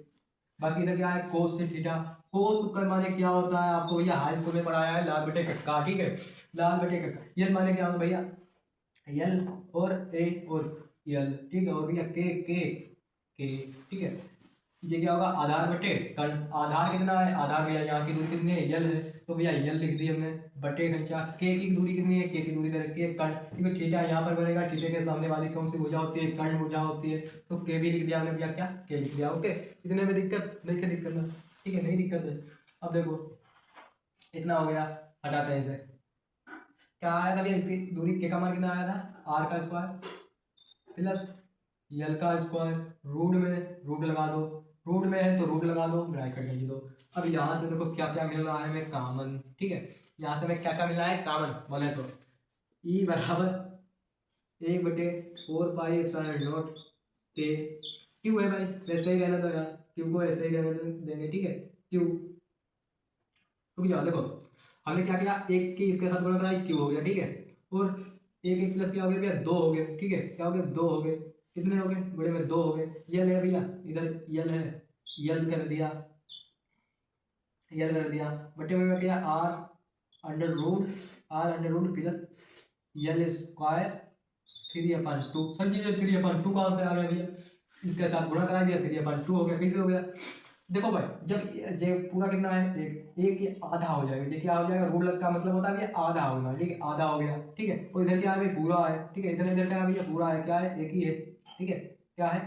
बाकी इधर क्या है, कोस से थीटा, कोस का माने क्या होता है, आपको भैया हाई स्कूल में पढ़ाया है, लाल बटे कक्का, ठीक है, लाल बटे कक्का, यल माने क्या होगा भैया, यल और ए और यल, ठीक है, और भैया के, ठीक है, ये क्या होगा, आधार बटे कर्ण, आधार कितना है, आधार भैया यहाँ की दूरी कितनी है, यल है, तो भैया यल लिख दी हमने, बटे खंचा के की दूरी कितनी है, के की दूरी दे रखी है कर्ण, ठीक है, थीटा यहाँ पर बनेगा, थीटे के सामने वाली कौन सी भुजा होती है, कर्ण भुजा होती है, तो के भी लिख दिया हमने भैया, क्या के लिख दिया, ओके, इतने में दिक्कत नहीं, क्या दिक्कत है, ठीक है, नहीं दिक्कत है। अब देखो इतना हो गया, हटाते हैं इसे, क्या आया था भैया, इसकी दूरी के का मान कितना आया था, आर का स्क्वायर प्लस यल का स्क्वायर, रूट लगा दो, रूट में है तो रूट लगा दो, ब्रैकेट खींच दो। अब यहाँ से देखो क्या क्या मिल रहा है हमें, कॉमन, ठीक है, यहाँ से हमें क्या क्या मिल रहा है, कॉमन बोले तो ई बराबर 1/4 पाई एप्सिलॉन नॉट के, क्यू है भाई, वैसे ही रहने दो यार, क्यू को ऐसे ही रहने देंगे, ठीक है, क्यू, रुक जाओ, देखो हमने क्या किया, एक की इसके साथ गुणा करा, क्यू हो गया, ठीक है, और एक एक प्लस क्या हो गया भैया, 2 हो गए, ठीक है, क्या हो गया, 2 हो गए, कितने हो गए, बड़े में 2 हो गए, यल है भैया, इधर यल है, यल कर दिया, यल कर दिया, बटे में क्या, R under root plus L square 3/2, sir ji 3/2 कहाँ से आ गया भैया, इसके साथ गुणा करा दिया, 3/2 हो गया, कैसे हो गया, देखो भाई जब ये पूरा कितना है, एक ये आधा हो जाएगा, ये क्या हो जाएगा, रूट का मतलब होता है ये आधा होना, ठीक है, आधा हो गया, ठीक है, और इधर क्या है भाई, पूरा है, ठीक है, इधर इधर क्या है भैया, पूरा है, क्या है, एक ही है, ठीक है, क्या है,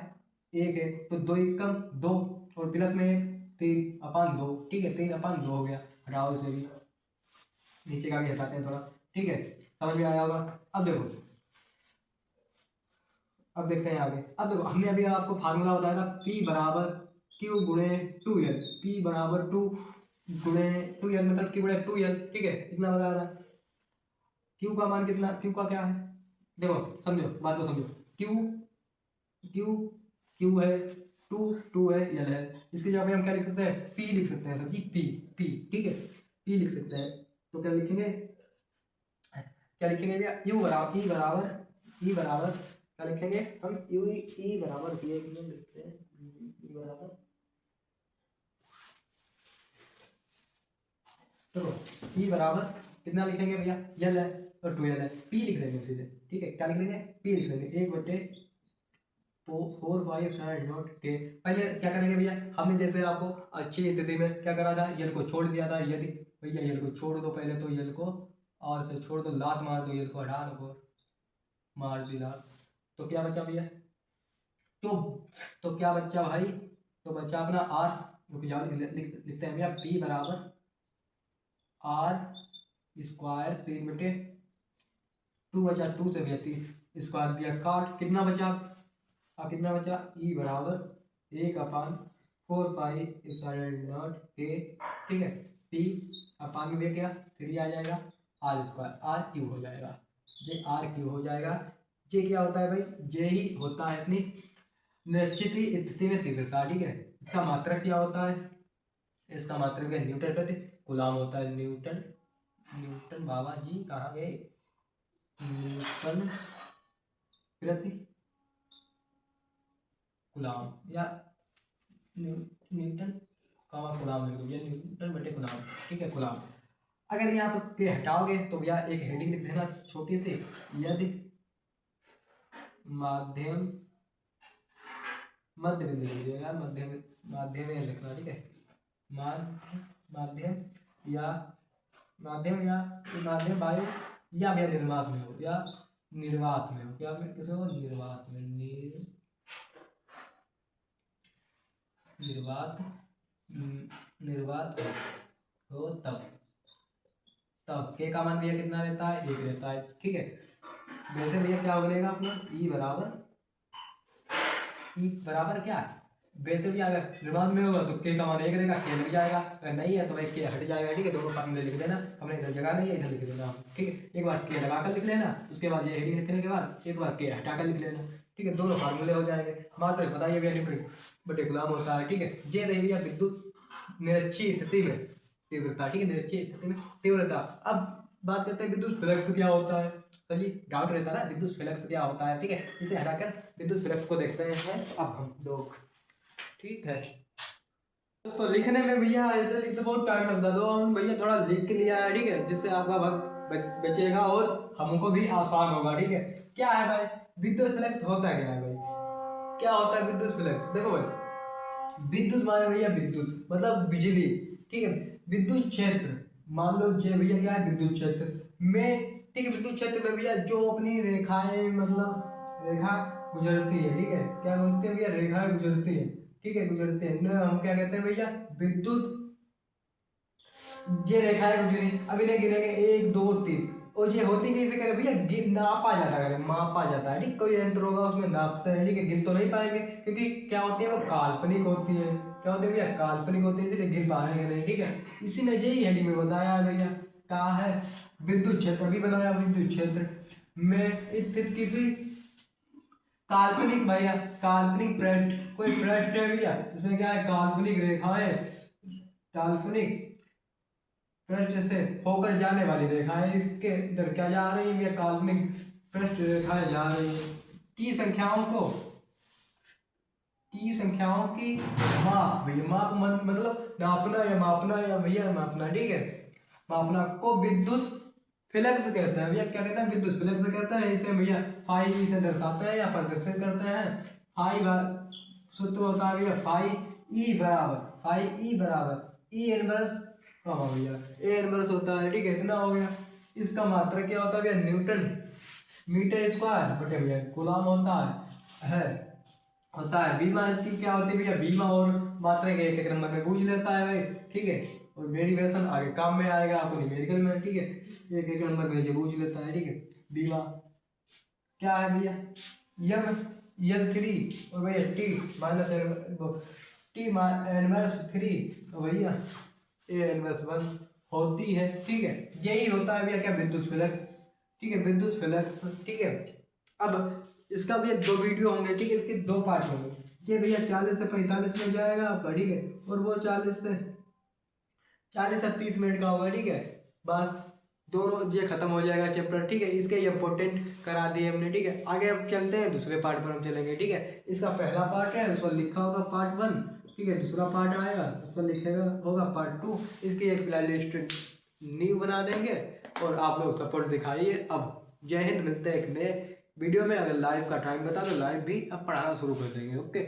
एक है, तो 2 एकम 2 और प्लस में 3/2, ठीक है, 3/2 हो गया, हटाओ इसे भी, नीचे का भी हटाते हैं थोड़ा, ठीक है, समझ में आया होगा। अब देखो, अब देखते हैं आगे, अब देखो हमने अभी आपको फार्मूला बताया था, P बराबर क्यू गुणे 2l, पी बराबर 2 गुणे 2l मतलब क्यू गुणे 2l, ठीक है, इतना बता रहा है। क्यू का मान कितना, क्यू का क्या है, देखो समझो बात को समझो। क्यू क्यू क्यू है, टू है, एल है, इसकी जगह पे हम क्या लिख सकते हैं, पी लिख सकते हैं सर जी, पी पी, ठीक है, पी लिख सकते हैं। तो क्या लिखेंगे, क्या लिखेंगे भैया, यू बराबर ई बराबर ई बराबर क्या लिखेंगे हम, यू ई बराबर भैया एक मिनट लिखते हैं, ई बराबर, तो ई बराबर कितना लिखेंगे भैया, यल है और 2l है, पी लिख देंगे सीधे, ठीक है, क्या लिख देंगे, पी लिख देंगे, 1/4 के। पहले क्या करेंगे भैया, हमने जैसे आपको अच्छी स्थिति में क्या करा था, यल को छोड़ दिया था, यदि भैया यल को छोड़ दो, पहले तो यल को और से छोड़ दो, लात मार दो, यल को हटा दो, मार दी लात, तो क्या बचा भैया, तो क्या बचा भाई, तो बचा अपना आर, रुक जाओ लिखते हैं भैया, पी बराबर आर स्क्वायर 3/2 बचा, 2 से भैया 3 स्क्वायर दिया काट, कितना बचा, अब कितना बचा, ई बराबर 1/4 के, ठीक है, पी अपान में क्या 3 आ जाएगा, आर स्क्वायर आर क्यू हो जाएगा, ये आर क्यू हो जाएगा। ये क्या होता है भाई, ये ही होता है अपनी निश्चित ही स्थिति में तीव्रता, ठीक है। इसका मात्रक क्या होता है, इसका मात्रक है न्यूटन प्रति कूलाम होता है, न्यूटन न्यूटन बाबा जी कहाँ गए, न्यूटन प्रति कूलाम या न्यूटन कूलाम लिख दो, या न्यूटन बटे कूलाम, ठीक है, कूलाम। अगर यहाँ पर के हटाओगे तो भैया एक हेडिंग लिख देना छोटी सी, यदि माध्यम मध्य बिंदु लिख दो यार, माध्यम में लिखना, ठीक है, माध्यम या माध्यम वायु या भैया निर्वात में हो, या निर्वात में हो, क्या किसी को निर्वात में, निर्वात निर्वात हो तब के का मान भैया कितना रहता है, 1 रहता है, ठीक है। वैसे भैया क्या बनेगा अपना, ई बराबर क्या है, वैसे भी अगर निर्वात में होगा तो के का मान 1 रहेगा, के लग जाएगा, अगर नहीं है तो भाई के हट जाएगा, ठीक है, दोनों फॉर्मूले लिख देना, हमने इधर जगह नहीं है इधर लिख देना, ठीक है। एक बार के लगा कर लिख लेना, उसके बाद ये हेडिंग लिखने के बाद एक बार के हटा कर लिख लेना, ठीक है, दोनों फार्मूले हो जाएंगे। मात्र बताइए भैया न्यूटन बटे कूलाम होता है, ठीक है। ये रही भैया विद्युत निरक्षीय स्थिति में तीव्रता, ठीक है, निरक्षीय स्थिति में तीव्रता। अब बात करते हैं विद्युत फ्लक्स क्या होता है, चलिए डाउट रहता है ना विद्युत फ्लक्स क्या होता है, ठीक है, इसे हटाकर विद्युत फ्लक्स को देखते हैं अब हम लोग, ठीक है। दोस्तों लिखने में भैया ऐसे लिखते बहुत टाइम लगता है, तो हम भैया थोड़ा लिख लिया है, ठीक है, जिससे आपका वक्त बचेगा और हमको भी आसान होगा, ठीक है। क्या है भाई विद्युत फ्लक्स होता है, क्या है भाई, क्या होता है विद्युत फ्लक्स, देखो भाई विद्युत माने भैया विद्युत मतलब बिजली, ठीक है, विद्युत क्षेत्र मान लो जे भैया क्या है विद्युत क्षेत्र में, ठीक है, विद्युत क्षेत्र में भैया जो अपनी रेखाएं मतलब रेखा गुजरती है, ठीक है, क्या बोलते हैं भैया, रेखाएं गुजरती है, ठीक है, गुजरते हैं, हम क्या कहते हैं भैया विद्युत, ये रेखाएं गुजरी, अभी नहीं गिनेंगे 1 2 3, और ये होती कैसे करे भैया, नापा जाता है, मापा जाता है, ठीक, कोई यंत्र होगा उसमें नापते हैं, ठीक है, गिन तो नहीं पाएंगे क्योंकि क्या होती है वो काल्पनिक होती है, क्या होती है भैया, काल्पनिक होती है, इसलिए गिन पाएंगे नहीं, ठीक है। इसी ने यही हेडिंग में बताया है भैया, कहा है विद्युत क्षेत्र भी बनाया, विद्युत क्षेत्र में स्थित किसी काल्पनिक भैया, काल्पनिक पृष्ठ, कोई पृष्ठ है भैया इसमें क्या है, काल्पनिक रेखाएं, काल्पनिक पृष्ठ से होकर जाने वाली रेखाएं इसके इधर क्या जा रही है भैया, काल्पनिक पृष्ठ रेखाएं जा रही है, की संख्याओं की माप भैया, माप मतलब नापना या मापना या भैया मापना, ठीक है, मापना को विद्युत फ्लक्स कहते हैं भैया, क्या कहते हैं विद्युत फ्लक्स कहते हैं, इसे भैया फाई ई से दर्शाते हैं या प्रदर्शित करते हैं। फाई सूत्र होता है भैया फाई ई बराबर ई इनवर्स भैया ए इनवर्स होता है, ठीक है, इतना हो गया। इसका मात्रक क्या होता है भैया, न्यूटन मीटर स्क्वायर बटे भैया कूलाम होता है। बीमा इसकी क्या होती है भैया, बीमा और मात्रक एक एक नंबर में पूछ लेता है भाई, ठीक है, और डेरिवेशन आगे काम में आएगा आपको न्यूमेरिकल में, ठीक है, एक एक नंबर में ये पूछ लेता है, ठीक है। बीमा क्या है भैया, यम यद 3 और भैया टी माइनस टी इनवर्स 3 तो भैया ए इनवर्स 1 होती है। ठीक है, यही होता है भैया क्या, विद्युत फ्लक्स। ठीक है, विद्युत फ्लक्स। ठीक है, अब इसका भैया 2 वीडियो होंगे। ठीक है, इसके 2 पार्ट होंगे। ये भैया 40 से 45 में जाएगा आपका। ठीक है, और वो 40 से 30 मिनट का होगा। ठीक है, बस दोनों ये खत्म हो जाएगा चैप्टर। ठीक है, इसके इम्पोर्टेंट करा दिए हमने। ठीक है, आगे अब चलते हैं दूसरे पार्ट पर हम चलेंगे। ठीक है, इसका पहला पार्ट है, उस पर लिखा होगा पार्ट 1। ठीक है, दूसरा पार्ट आएगा, उस पर लिखेगा होगा पार्ट 2। इसकी एक प्ले लिस्ट न्यू बना देंगे और आप लोग सपोर्ट दिखाइए। अब जय हिंद, मिलते हैं एक नए वीडियो में। अगर लाइव का टाइम बता तो लाइव भी अब पढ़ाना शुरू कर देंगे। ओके।